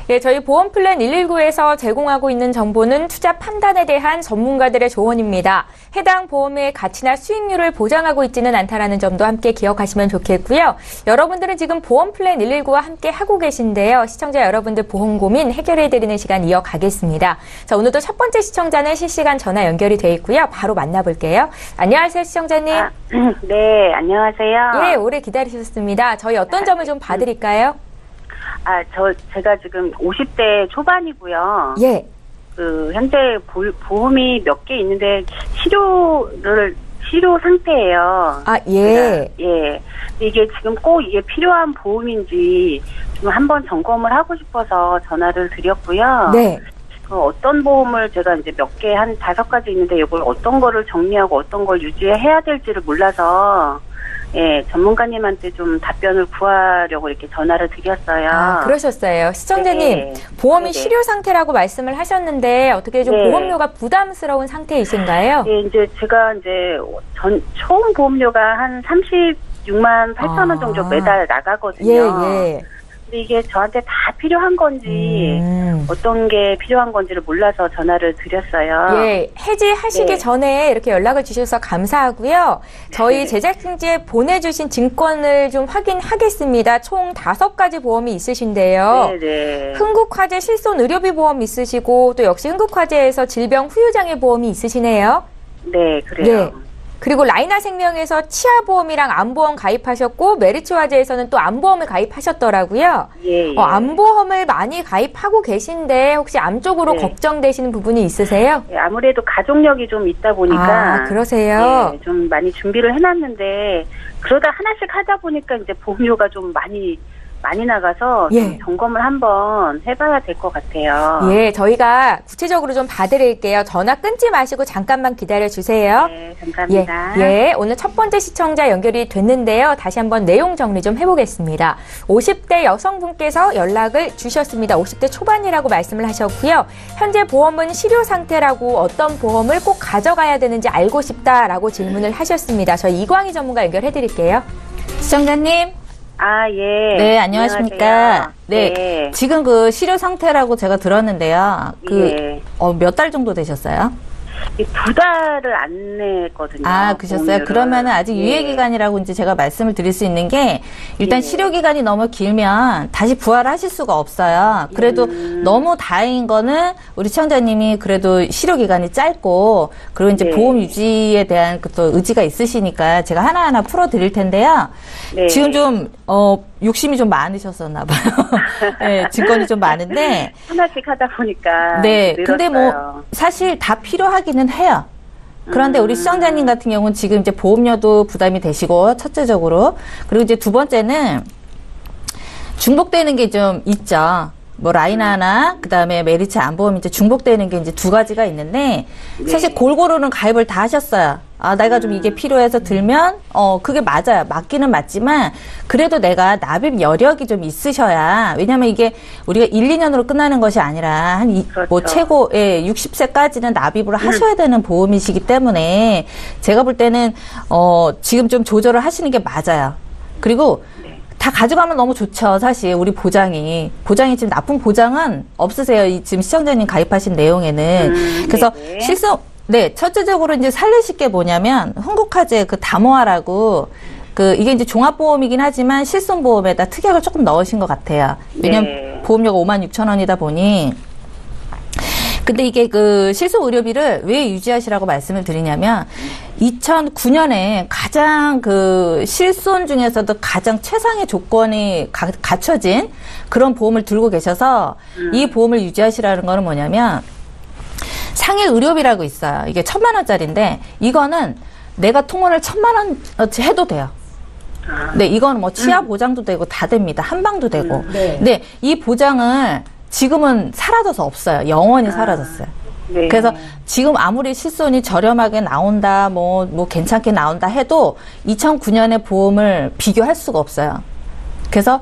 예, 저희 보험플랜 119에서 제공하고 있는 정보는 투자 판단에 대한 전문가들의 조언입니다. 해당 보험의 가치나 수익률을 보장하고 있지는 않다라는 점도 함께 기억하시면 좋겠고요. 여러분들은 지금 보험플랜 119와 함께 하고 계신데요. 시청자 여러분들 보험 고민 해결해드리는 시간 이어가겠습니다. 자, 오늘도 첫 번째 시청자는 실시간 전화 연결이 돼 있고요. 바로 만나볼게요. 안녕하세요, 시청자님. 네, 안녕하세요. 예, 오래 기다리셨습니다. 저희 어떤 점을 좀 봐드릴까요? 제가 지금 50대 초반이고요. 예. 현재 보험이 몇 개 있는데, 치료 상태예요. 아, 예. 예. 이게 지금 꼭 이게 필요한 보험인지 좀 한번 점검을 하고 싶어서 전화를 드렸고요. 네. 어떤 보험을 제가 이제 몇 개, 한 5가지 있는데, 이걸 어떤 거를 정리하고 어떤 걸 유지해야 될지를 몰라서, 예, 전문가님한테 좀 답변을 구하려고 이렇게 전화를 드렸어요. 아, 그러셨어요. 시청자님, 네. 보험이 네네. 실효 상태라고 말씀을 하셨는데 어떻게 좀 네. 보험료가 부담스러운 상태이신가요? 예, 이제 제가 총 보험료가 한 36만 8천 원 정도 매달 나가거든요. 예, 예. 근데 이게 저한테 다 필요한 건지, 어떤 게 필요한 건지를 몰라서 전화를 드렸어요. 예, 해지하시기 네. 전에 이렇게 연락을 주셔서 감사하고요. 저희 제작진지에 보내주신 증권을 좀 확인하겠습니다. 총 5가지 보험이 있으신데요. 네네. 흥국화재 실손 의료비 보험 있으시고 또 역시 흥국화재에서 질병 후유장애 보험이 있으시네요. 네, 그래요. 예. 그리고 라이나 생명에서 치아보험이랑 암보험 가입하셨고 메리츠화재에서는 또 암보험을 가입하셨더라고요. 예. 암보험을 많이 가입하고 계신데 혹시 암 쪽으로 네. 걱정되시는 부분이 있으세요? 예, 아무래도 가족력이 좀 있다 보니까. 아, 그러세요? 예, 좀 많이 준비를 해놨는데, 그러다 하나씩 하다 보니까 이제 보험료가 좀 많이 나가서 예. 좀 점검을 한번 해봐야 될 것 같아요. 예, 저희가 구체적으로 좀 봐드릴게요. 전화 끊지 마시고 잠깐만 기다려주세요. 네, 감사합니다. 예, 오늘 첫 번째 시청자 연결이 됐는데요. 다시 한번 내용 정리 좀 해보겠습니다. 50대 여성분께서 연락을 주셨습니다. 50대 초반이라고 말씀을 하셨고요. 현재 보험은 실효 상태라고 어떤 보험을 꼭 가져가야 되는지 알고 싶다라고 질문을 하셨습니다. 저희 이광희 전문가 연결해드릴게요. 시청자님. 아, 예. 네, 안녕하십니까. 안녕하세요. 네. 지금 그 실효 상태라고 제가 들었는데요. 예. 몇 달 정도 되셨어요? 2달을 안 냈거든요. 아, 그러셨어요? 보험료를. 그러면은 아직 예. 유예기간이라고 이제 제가 말씀을 드릴 수 있는 게 일단 예. 실효기간이 너무 길면 다시 부활하실 수가 없어요. 그래도 너무 다행인 거는 우리 시청자님이 그래도 실효기간이 짧고 그리고 이제 네. 보험 유지에 대한 그 또 의지가 있으시니까 제가 하나하나 풀어 드릴 텐데요. 네. 지금 좀, 욕심이 좀 많으셨었나 봐요. 네, 증권이 좀 많은데. 하나씩 하다 보니까. 네, 늘었어요. 근데 뭐 사실 다 필요하기는 해요. 그런데 우리 시청자님 같은 경우는 지금 이제 보험료도 부담이 되시고 첫째적으로 그리고 이제 두 번째는 중복되는 게 좀 있죠. 뭐 라이나나 그다음에 메리츠 암보험 이제 중복되는 게 이제 2가지가 있는데 사실 골고루는 가입을 다 하셨어요. 아, 내가 좀 이게 필요해서 들면 그게 맞아요. 맞기는 맞지만 그래도 내가 납입 여력이 좀 있으셔야 왜냐면 이게 우리가 1, 2년으로 끝나는 것이 아니라 그렇죠. 뭐 최고 60세까지는 납입을 하셔야 되는 보험이시기 때문에 제가 볼 때는 지금 좀 조절을 하시는 게 맞아요. 그리고 다 가져가면 너무 좋죠. 사실 우리 보장이 지금 나쁜 보장은 없으세요. 지금 시청자님 가입하신 내용에는. 그래서 네네. 네, 첫째적으로 이제 살리실 게 뭐냐면 흥국화재 그 담호화라고 이게 이제 종합보험이긴 하지만 실손보험에다 특약을 조금 넣으신 것 같아요. 왜냐면 네. 보험료가 56,000원이다 보니. 근데 이게 실손 의료비를 왜 유지하시라고 말씀을 드리냐면 2009년에 가장 실손 중에서도 가장 최상의 조건이 갖춰진 그런 보험을 들고 계셔서 이 보험을 유지하시라는 거는 뭐냐면 상해 의료비라고 있어요. 이게 1,000만 원짜리인데 이거는 내가 통원을 1,000만 원어치 해도 돼요. 네, 이거는 뭐 치아 보장도 되고 다 됩니다. 한방도 되고. 네. 근데 이 보장을 지금은 사라져서 없어요. 영원히 사라졌어요. 네. 그래서 지금 아무리 실손이 저렴하게 나온다, 뭐 괜찮게 나온다 해도 2009년의 보험을 비교할 수가 없어요. 그래서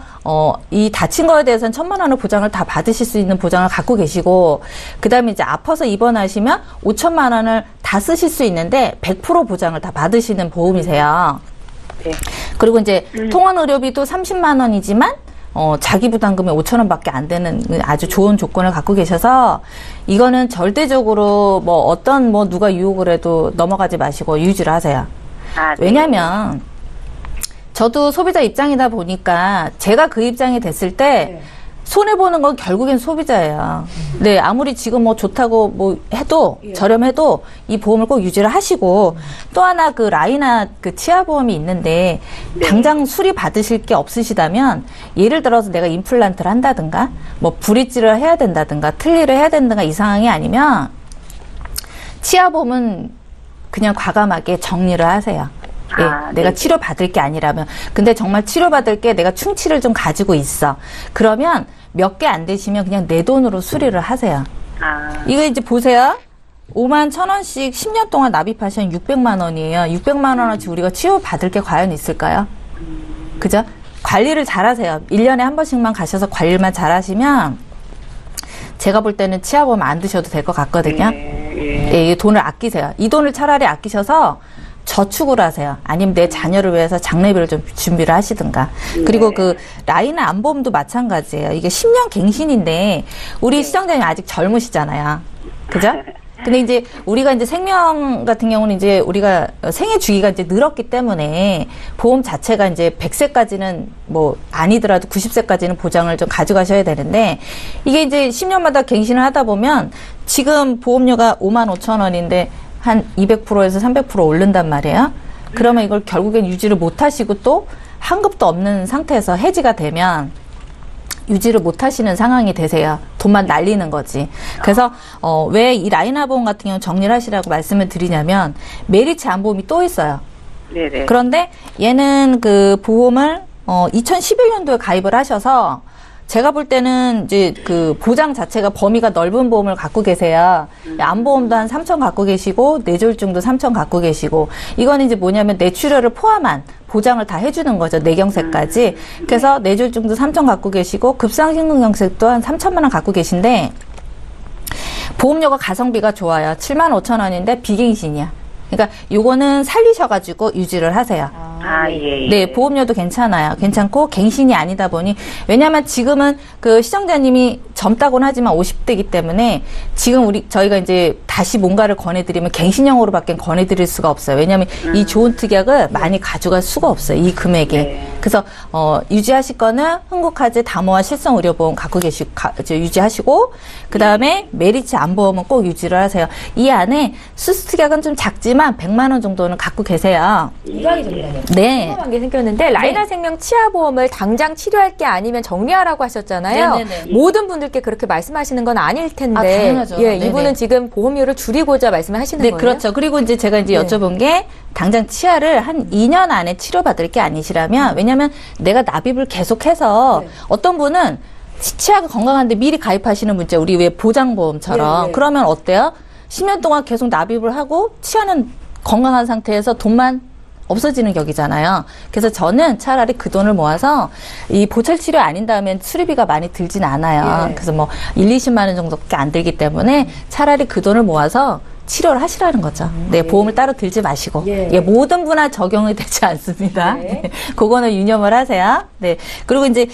이 다친 거에 대해서는 1,000만 원의 보장을 다 받으실 수 있는 보장을 갖고 계시고 그다음에 이제 아파서 입원하시면 5천만 원을 다 쓰실 수 있는데 100% 보장을 다 받으시는 보험이세요. 네. 그리고 이제 통원 의료비도 30만 원이지만 자기 부담금이 5,000원밖에 안 되는 아주 좋은 조건을 갖고 계셔서 이거는 절대적으로 뭐 어떤 뭐 누가 유혹을 해도 넘어가지 마시고 유지를 하세요. 아, 네. 왜냐면 저도 소비자 입장이다 보니까 제가 그 입장이 됐을 때 손해보는 건 결국엔 소비자예요. 네, 아무리 지금 뭐 좋다고 뭐 해도, 저렴해도 이 보험을 꼭 유지를 하시고, 또 하나 그 라이나 그 치아보험이 있는데, 당장 수리 받으실 게 없으시다면, 예를 들어서 내가 임플란트를 한다든가, 뭐 브릿지를 해야 된다든가, 틀니를 해야 된다든가 이 상황이 아니면, 치아보험은 그냥 과감하게 정리를 하세요. 예, 내가 치료받을 게 아니라면. 근데 정말 치료받을 게 내가 충치를 좀 가지고 있어. 그러면 몇 개 안 되시면 그냥 내 돈으로 수리를 하세요. 이거 이제 보세요. 51,000원씩 10년 동안 납입하시면 600만 원이에요. 600만 원어치 우리가 치료받을 게 과연 있을까요? 그죠? 관리를 잘 하세요. 1년에 한 번씩만 가셔서 관리만 잘 하시면 제가 볼 때는 치아보험 안 드셔도 될 것 같거든요. 예, 이 돈을 아끼세요. 이 돈을 차라리 아끼셔서 저축을 하세요. 아니면 내 자녀를 위해서 장례비를 좀 준비를 하시든가. 그리고 그 라이나 안보험도 마찬가지예요. 이게 10년 갱신인데 우리 시청자님 아직 젊으시잖아요. 그죠? 근데 이제 우리가 이제 생명 같은 경우는 이제 우리가 생애 주기가 이제 늘었기 때문에 보험 자체가 이제 100세까지는 뭐 아니더라도 90세까지는 보장을 좀 가져가셔야 되는데 이게 이제 10년마다 갱신을 하다 보면 지금 보험료가 55,000원인데 한 200%에서 300% 오른단 말이에요. 그러면 이걸 결국엔 유지를 못 하시고 또 환급도 없는 상태에서 해지가 되면 유지를 못 하시는 상황이 되세요. 돈만 날리는 거지. 그래서 왜 이 라이나 보험 같은 경우 정리를 하시라고 말씀을 드리냐면 메리츠 안보험이 또 있어요. 네네. 그런데 얘는 그 보험을 2011년도에 가입을 하셔서 제가 볼 때는 이제 그 보장 자체가 범위가 넓은 보험을 갖고 계세요. 안보험도 한 3천 갖고 계시고 뇌졸중도 3천 갖고 계시고 이건 이제 뭐냐면 뇌출혈을 포함한 보장을 다 해주는 거죠. 뇌경색까지. 그래서 뇌졸중도 3천 갖고 계시고 급성심근경색도 한 3천만 원 갖고 계신데 보험료가 가성비가 좋아요. 75,000원인데 비갱신이야. 그러니까 요거는 살리셔가지고 유지를 하세요. 예. 네, 보험료도 괜찮아요. 괜찮고 갱신이 아니다 보니 왜냐하면 지금은 그 시청자님이 젊다고는 하지만 50대이기 때문에 지금 저희가 이제 다시 뭔가를 권해드리면 갱신형으로밖에 권해드릴 수가 없어요. 왜냐하면 이 좋은 특약을 많이 가져갈 수가 없어요. 이 금액에. 그래서 유지하실 거는 흥국화재 담호화 실성의료보험 갖고 유지하시고 그 다음에 메리츠 안보험은 꼭 유지를 하세요. 이 안에 수수 특약은 좀 작지만 100만 원 정도는 갖고 계세요. 이강희 전문가님. 네. 궁금한 게 생겼는데 라이나 생명 치아보험을 당장 치료할 게 아니면 정리하라고 하셨잖아요. 네네네. 모든 분들께 그렇게 말씀하시는 건 아닐 텐데. 아, 당연하죠. 예, 네네. 이분은 지금 보험료를 줄이고자 말씀을 하시는 네, 거예요? 그렇죠. 그리고 이제 제가 이제 여쭤본 게 당장 치아를 한 2년 안에 치료받을 게 아니시라면 왜냐면 내가 납입을 계속해서 어떤 분은 치아가 건강한데 미리 가입하시는 문제 우리 왜 보장보험처럼 그러면 어때요? 10년 동안 계속 납입을 하고 치아는 건강한 상태에서 돈만 없어지는 격이잖아요. 그래서 저는 차라리 그 돈을 모아서 이 보철 치료 아닌 다음엔 수리비가 많이 들진 않아요. 그래서 뭐 1, 20만 원 정도밖에 안 들기 때문에 차라리 그 돈을 모아서 치료를 하시라는 거죠. 네, 보험을 따로 들지 마시고. 예, 모든 분야 적용이 되지 않습니다. 네. 그거는 유념을 하세요. 네. 그리고 이제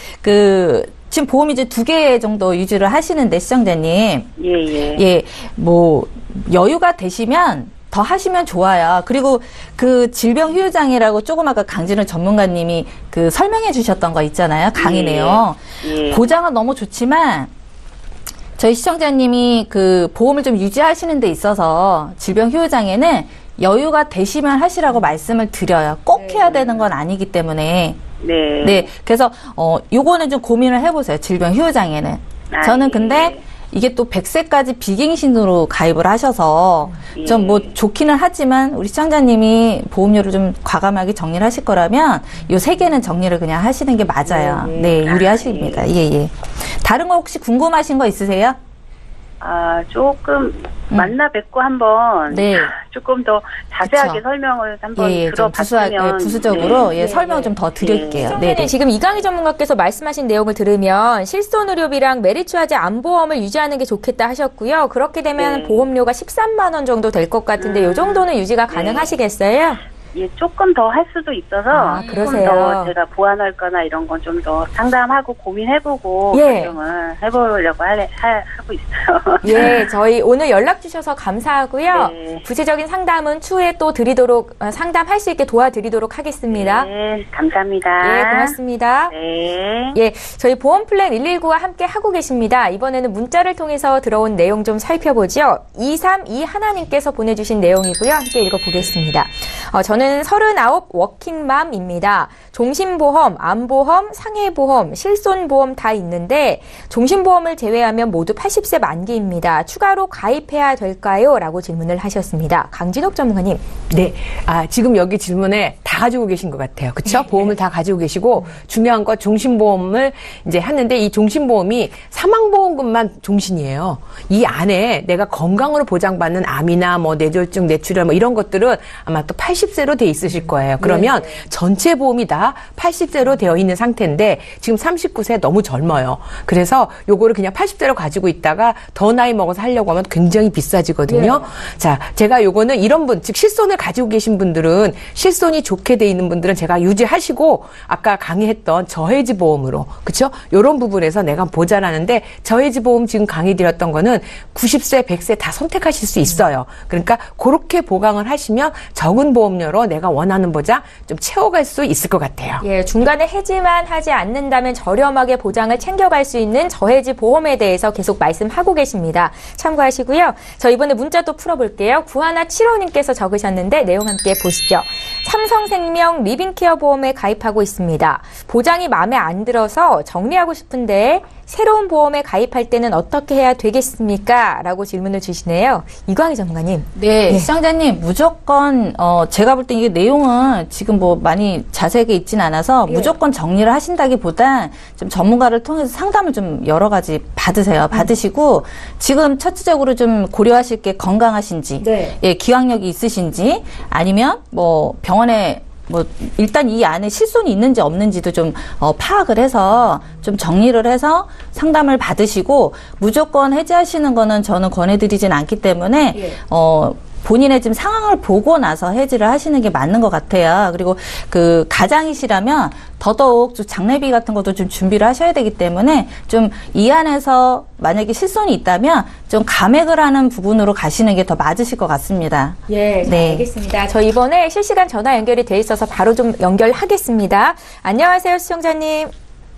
지금 보험 이제 2개 정도 유지를 하시는데 시청자님. 예, 뭐 여유가 되시면 더 하시면 좋아요. 그리고 그 질병 후유장애라고 조금 아까 강진우 전문가님이 그 설명해 주셨던 거 있잖아요. 강의 내용. 보장은 너무 좋지만 저희 시청자님이 그 보험을 좀 유지하시는 데 있어서 질병 후유장애는 여유가 되시면 하시라고 말씀을 드려요. 꼭 해야 되는 건 아니기 때문에. 네. 그래서 요거는 좀 고민을 해보세요. 질병 후유장애는. 저는 근데 이게 또 100세까지 비갱신으로 가입을 하셔서 좀 뭐 좋기는 하지만 우리 시청자님이 보험료를 좀 과감하게 정리를 하실 거라면 요 3개는 정리를 그냥 하시는 게 맞아요. 네, 유리하십니다. 예. 다른 거 혹시 궁금하신 거 있으세요? 조금 만나 뵙고 한번 조금 더 자세하게 설명을 한번 들어봤으면 부수적으로 설명 좀 더 드릴게요. 네. 지금 이강희 전문가께서 말씀하신 내용을 들으면 실손의료비랑 메리츠화재 안보험을 유지하는 게 좋겠다 하셨고요. 그렇게 되면 보험료가 13만 원 정도 될 것 같은데 이 정도는 유지가 가능하시겠어요? 예, 조금 더 할 수도 있어서 조금 그러세요. 더 제가 보완할 거나 이런 건 좀 더 상담하고 고민해보고 예. 결정을 해보려고 하고 있어요. 예, 저희 오늘 연락 주셔서 감사하고요. 네. 구체적인 상담은 추후에 또 상담할 수 있게 도와드리도록 하겠습니다. 네, 감사합니다. 예, 고맙습니다. 네. 예, 저희 보험 플랜 119와 함께 하고 계십니다. 이번에는 문자를 통해서 들어온 내용 좀 살펴보죠. 2321님께서 보내주신 내용이고요. 함께 읽어보겠습니다. 저는 39 워킹맘입니다. 종신보험, 암보험, 상해보험, 실손보험 다 있는데 종신보험을 제외하면 모두 80세 만기입니다. 추가로 가입해야 될까요? 라고 질문을 하셨습니다. 강진옥 전문가님. 네. 지금 여기 질문에 다 가지고 계신 것 같아요. 그쵸? 보험을 다 가지고 계시고, 중요한 건 종신보험을 이제 하는데, 이 종신보험이 사망보험금만 종신이에요. 이 안에 내가 건강으로 보장받는 암이나 뭐 뇌졸중, 뇌출혈 뭐 이런 것들은 아마 또 80세로 돼 있으실 거예요. 그러면 전체 보험이 다 80세로 되어 있는 상태인데, 지금 39세 너무 젊어요. 그래서 요거를 그냥 80세로 가지고 있다가 더 나이 먹어서 하려고 하면 굉장히 비싸지거든요. 자, 제가 요거는 이런 분, 즉 실손을 가지고 계신 분들은, 실손이 좋게 돼 있는 분들은 제가 유지하시고 아까 강의했던 저해지 보험으로, 그쵸? 요런 부분에서 내가 보장하는데, 저해지 보험 지금 강의드렸던 거는 90세, 100세 다 선택하실 수 있어요. 그러니까 그렇게 보강을 하시면 적은 보험료로 내가 원하는 보장 좀 채워갈 수 있을 것 같아요. 예, 중간에 해지만 하지 않는다면 저렴하게 보장을 챙겨갈 수 있는 저해지 보험에 대해서 계속 말씀하고 계십니다. 참고하시고요. 저 이번에 문자 또 풀어볼게요. 9175님께서 적으셨는데 내용 함께 보시죠. 삼성생명 리빙케어 보험에 가입하고 있습니다. 보장이 마음에 안 들어서 정리하고 싶은데 새로운 보험에 가입할 때는 어떻게 해야 되겠습니까? 라고 질문을 주시네요. 이광희 전문가님. 네, 시청자님 무조건 제가 볼 때 이게 내용은 지금 뭐 많이 자세하게 있진 않아서 무조건 정리를 하신다기보단 좀 전문가를 통해서 상담을 좀 여러 가지 받으시고 지금 첫째적으로 좀 고려하실 게 건강하신지, 예, 기왕력이 있으신지, 아니면 뭐 병원에 뭐 일단 이 안에 실손이 있는지 없는지도 좀 파악을 해서 좀 정리를 해서 상담을 받으시고, 무조건 해지하시는 거는 저는 권해드리진 않기 때문에 본인의 지금 상황을 보고 나서 해지를 하시는 게 맞는 것 같아요. 그리고 그 가장이시라면 더더욱 좀 장례비 같은 것도 좀 준비를 하셔야 되기 때문에 좀 이 안에서 만약에 실손이 있다면 좀 감액을 하는 부분으로 가시는 게 더 맞으실 것 같습니다. 예, 네. 알겠습니다. 저 이번에 실시간 전화 연결이 돼 있어서 바로 좀 연결하겠습니다. 안녕하세요, 시청자님.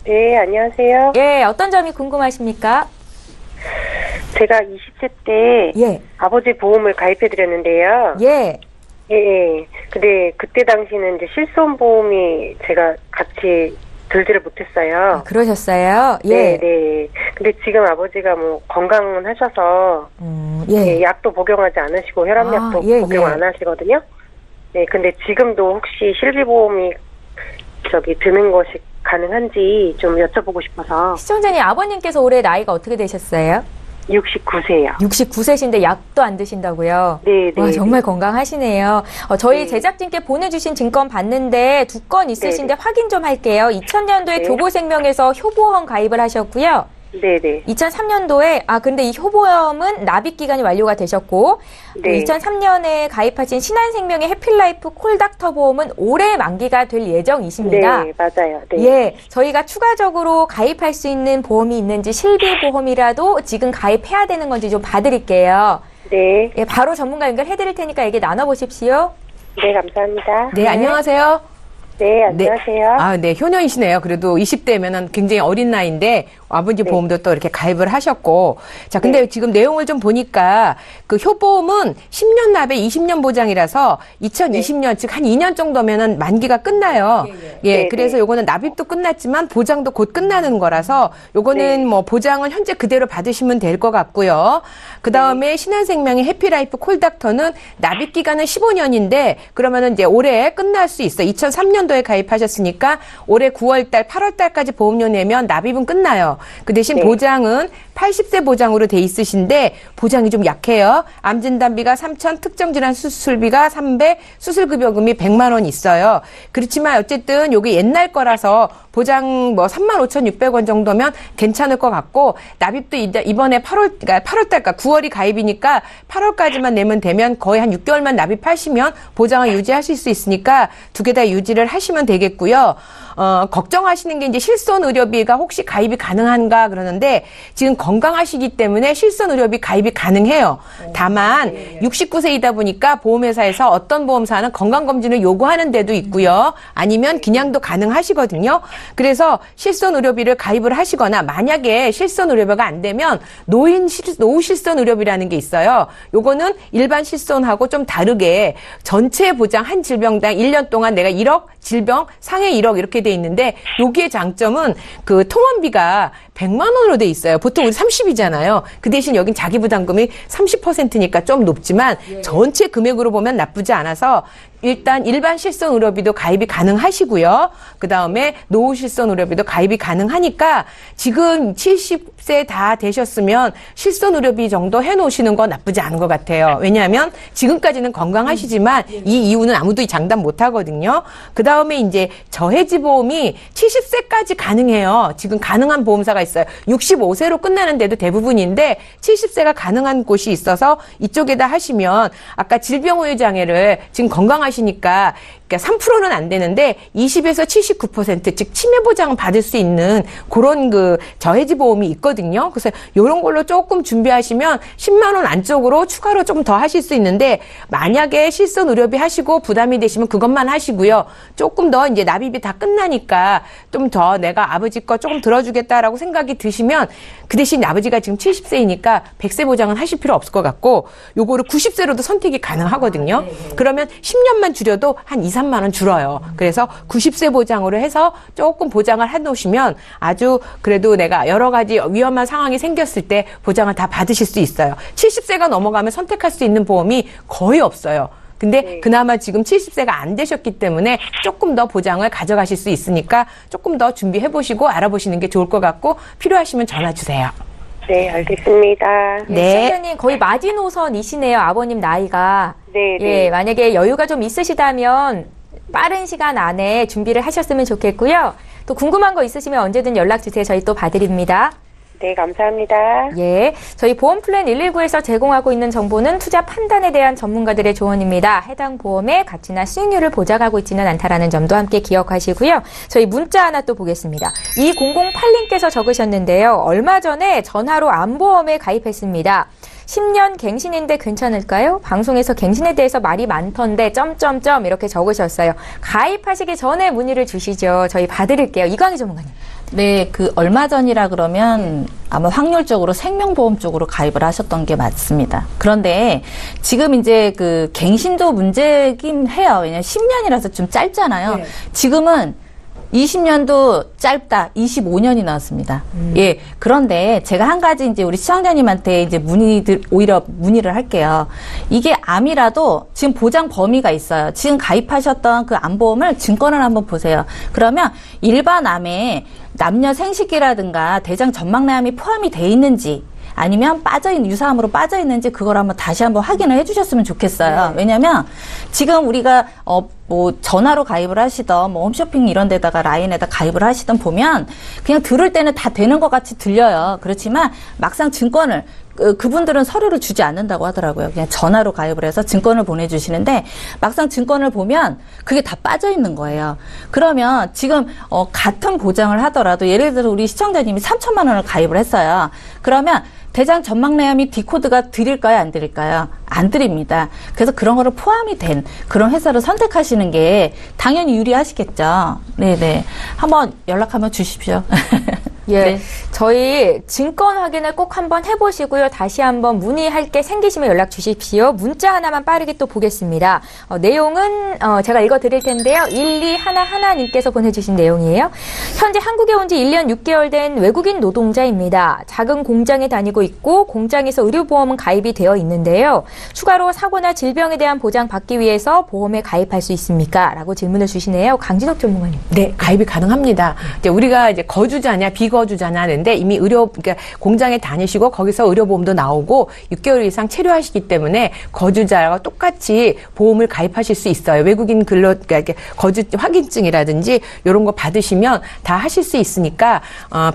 네, 안녕하세요. 예, 어떤 점이 궁금하십니까? 제가 20세 때 예, 아버지 보험을 가입해드렸는데요. 예, 예. 근데 그때 당시는 이제 실손보험이 제가 같이 들지를 못했어요. 그러셨어요? 네, 예, 네. 근데 지금 아버지가 뭐 건강은 하셔서 예. 약도 복용하지 않으시고 혈압약도 예, 복용 예. 안 하시거든요. 네, 근데 지금도 혹시 실비보험이 드는 것이 가능한지 좀 여쭤보고 싶어서. 시청자님, 아버님께서 올해 나이가 어떻게 되셨어요? 69세요. 69세신데 약도 안 드신다고요? 네, 네. 와, 정말 네. 건강하시네요. 저희 네. 제작진께 보내주신 증권 봤는데 2건 있으신데 네. 확인 좀 할게요. 2000년도에 네. 교보생명에서 효보험 가입을 하셨고요. 네네. 2003년도에, 근데 이 효보험은 납입 기간이 완료가 되셨고, 네. 2003년에 가입하신 신한생명의 해필라이프 콜닥터 보험은 올해 만기가 될 예정이십니다. 네, 맞아요. 네. 예, 저희가 추가적으로 가입할 수 있는 보험이 있는지 실비보험이라도 지금 가입해야 되는 건지 좀 봐드릴게요. 네. 예, 바로 전문가 연결해드릴 테니까 얘기 나눠보십시오. 네, 감사합니다. 네, 안녕하세요. 네, 안녕하세요. 네, 효녀이시네요. 그래도 20대면은 굉장히 어린 나이인데 아버지 네. 보험도 또 이렇게 가입을 하셨고. 자, 근데 지금 내용을 좀 보니까 그 효보험은 10년 납에 20년 보장이라서 2020년, 즉 한 2년 정도면은 만기가 끝나요. 예, 네, 그래서 네. 요거는 납입도 끝났지만 보장도 곧 끝나는 거라서 요거는 네. 뭐 보장을 현재 그대로 받으시면 될 것 같고요. 그 다음에 신한생명의 해피라이프 콜닥터는 납입 기간은 15년인데 그러면은 이제 올해 끝날 수 있어. 2003년도 17년도에 가입하셨으니까 올해 9월달, 8월달까지 보험료 내면 납입은 끝나요. 그 대신 네. 보장은 80세 보장으로 돼 있으신데 보장이 좀 약해요. 암진단비가 3,000, 특정질환 수술비가 300, 수술급여금이 100만 원 있어요. 그렇지만 어쨌든 요게 옛날 거라서 보장 뭐 35,600원 정도면 괜찮을 것 같고 납입도 이번에 8월달, 9월이 가입이니까 8월까지만 내면 되면 거의 한 6개월만 납입하시면 보장을 유지하실 수 있으니까 두 개 다 유지를 하시면 되겠고요. 걱정하시는 게 이제 실손 의료비가 혹시 가입이 가능한가 그러는데 지금 건강하시기 때문에 실손 의료비 가입이 가능해요. 다만 69세이다 보니까 보험회사에서 어떤 보험사는 건강검진을 요구하는 데도 있고요. 아니면 그냥도 가능하시거든요. 그래서 실손 의료비를 가입을 하시거나 만약에 실손 의료비가 안 되면 노후 실손 의료비라는 게 있어요. 요거는 일반 실손하고 좀 다르게 전체 보장 한 질병당 1년 동안 내가 1억, 질병 상해 1억 이렇게 돼 있는데 여기의 장점은 그 통원비가 100만 원으로 돼 있어요. 보통 우리 30이잖아요. 그 대신 여긴 자기 부담금이 30%니까 좀 높지만 전체 금액으로 보면 나쁘지 않아서 일단 일반 실손 의료비도 가입이 가능하시고요. 그다음에 노후 실손 의료비도 가입이 가능하니까 지금 70세 다 되셨으면 실손 의료비 정도 해놓으시는 건 나쁘지 않은 것 같아요. 왜냐하면 지금까지는 건강하시지만 이 이후는 아무도 장담 못 하거든요. 그다음에 이제 저해지 보험이 70세까지 가능해요. 지금 가능한 보험사가 있어요. 65세로 끝나는데도 대부분인데 70세가 가능한 곳이 있어서 이쪽에다 하시면 아까 질병후유 장애를 지금 건강하시니까 그러니까 3%는 안 되는데 20에서 79% 즉 치매 보장을 받을 수 있는 그런 그 저해지 보험이 있거든요. 그래서 이런 걸로 조금 준비하시면 10만 원 안쪽으로 추가로 조금 더 하실 수 있는데 만약에 실손 의료비 하시고 부담이 되시면 그것만 하시고요. 조금 더 이제 납입이 다 끝나니까 좀 더 내가 아버지 거 조금 들어주겠다라고 생각이 드시면 그 대신 아버지가 지금 70세이니까 100세 보장은 하실 필요 없을 것 같고 요거를 90세로도 선택이 가능하거든요. 그러면 10년만 줄여도 한 2, 3만 원 줄어요. 그래서 90세 보장으로 해서 조금 보장을 해놓으시면 아주 그래도 내가 여러 가지 위험한 상황이 생겼을 때 보장을 다 받으실 수 있어요. 70세가 넘어가면 선택할 수 있는 보험이 거의 없어요. 근데 그나마 지금 70세가 안 되셨기 때문에 조금 더 보장을 가져가실 수 있으니까 조금 더 준비해보시고 알아보시는 게 좋을 것 같고 필요하시면 전화 주세요. 네, 알겠습니다. 네. 시청자님 거의 마지노선이시네요. 아버님 나이가. 네, 네. 예, 만약에 여유가 좀 있으시다면 빠른 시간 안에 준비를 하셨으면 좋겠고요. 또 궁금한 거 있으시면 언제든 연락 주세요. 저희 또 봐드립니다. 네, 감사합니다. 예, 저희 보험플랜 119에서 제공하고 있는 정보는 투자 판단에 대한 전문가들의 조언입니다. 해당 보험의 가치나 수익률을 보장하고 있지는 않다라는 점도 함께 기억하시고요. 저희 문자 하나 또 보겠습니다. 2008님께서 적으셨는데요. 얼마 전에 전화로 암보험에 가입했습니다. 10년 갱신인데 괜찮을까요? 방송에서 갱신에 대해서 말이 많던데 점점점 이렇게 적으셨어요. 가입하시기 전에 문의를 주시죠. 저희 봐드릴게요. 이광희 전문가님. 네, 그 얼마 전이라 그러면 아마 확률적으로 생명보험 쪽으로 가입을 하셨던 게 맞습니다. 그런데 지금 이제 그 갱신도 문제긴 해요. 왜냐면 10년이라서 좀 짧잖아요. 네. 지금은 20년도 짧다. 25년이 나왔습니다. 예. 그런데 제가 한 가지 이제 우리 시청자님한테 이제 오히려 문의를 할게요. 이게 암이라도 지금 보장 범위가 있어요. 지금 가입하셨던 그 암보험을 증권을 한번 보세요. 그러면 일반 암에 남녀 생식기라든가 대장 전막내암이 포함이 돼 있는지 아니면 유사암으로 빠져 있는지 그걸 한번 다시 한번 확인을 해주셨으면 좋겠어요. 왜냐면 지금 우리가 뭐 전화로 가입을 하시던 뭐 홈쇼핑 이런 데다가 라인에다 가입을 하시던 보면 그냥 들을 때는 다 되는 것 같이 들려요. 그렇지만 막상 증권을 그분들은 서류를 주지 않는다고 하더라고요. 그냥 전화로 가입을 해서 증권을 보내주시는데 막상 증권을 보면 그게 다 빠져 있는 거예요. 그러면 지금 같은 보장을 하더라도 예를 들어 우리 시청자님이 3천만 원을 가입을 했어요. 그러면 대장 전막내암이 D코드가 드릴까요? 안 드릴까요? 안 드립니다. 그래서 그런 거를 포함이 된 그런 회사를 선택하시는 게 당연히 유리하시겠죠. 네네. 한번 연락 한번 주십시오. 예, 네. 저희 증권 확인을 꼭 한번 해보시고요. 다시 한번 문의할 게 생기시면 연락 주십시오. 문자 하나만 빠르게 또 보겠습니다. 내용은 제가 읽어드릴 텐데요. 1211님께서 보내주신 내용이에요. 현재 한국에 온 지 1년 6개월 된 외국인 노동자입니다. 작은 공장에 다니고 있고 공장에서 의료보험은 가입이 되어 있는데요. 추가로 사고나 질병에 대한 보장 받기 위해서 보험에 가입할 수 있습니까? 라고 질문을 주시네요. 강진옥 전문가님. 네, 가입이 가능합니다. 이제 우리가 이제 거주자냐 비거주자냐 하는데 이미 그러니까 공장에 다니시고 거기서 의료보험도 나오고 6개월 이상 체류하시기 때문에 거주자와 똑같이 보험을 가입하실 수 있어요. 외국인 그러니까 이렇게 거주 확인증이라든지 이런 거 받으시면 다 하실 수 있으니까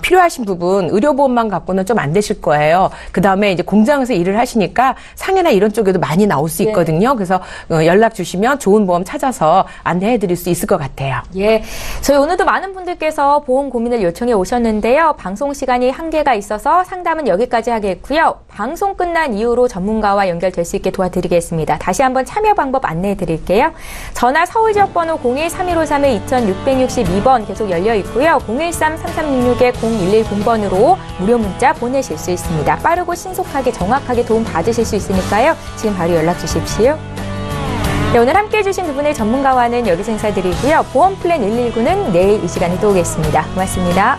필요하신 부분 의료보험만 갖고는 좀 안 되실 거예요. 그 다음에 이제 공장에서 일을 하시니까 상해나 이런 쪽에도 많이 나올 수 있거든요. 그래서 연락 주시면 좋은 보험 찾아서 안내해드릴 수 있을 것 같아요. 예, 저희 오늘도 많은 분들께서 보험 고민을 요청해 오셨는데요. 방송 시간이 한계가 있어서 상담은 여기까지 하겠고요. 방송 끝난 이후로 전문가와 연결될 수 있게 도와드리겠습니다. 다시 한번 참여 방법 안내해 드릴게요. 전화 서울 지역 번호 01-3153-2662번 계속 열려 있고요. 013-3366-0110번으로 무료 문자 보내실 수 있습니다. 빠르고 신속하게 정확하게 도움 받으실 수 있으니까요. 지금 바로 연락 주십시오. 네, 오늘 함께해 주신 두 분의 전문가와는 여기서 인사드리고요. 보험 플랜 119는 내일 이 시간에 또 오겠습니다. 고맙습니다.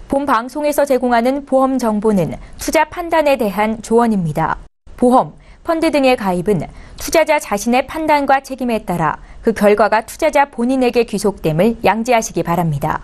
본 방송에서 제공하는 보험 정보는 투자 판단에 대한 조언입니다. 보험, 펀드 등의 가입은 투자자 자신의 판단과 책임에 따라 그 결과가 투자자 본인에게 귀속됨을 양지하시기 바랍니다.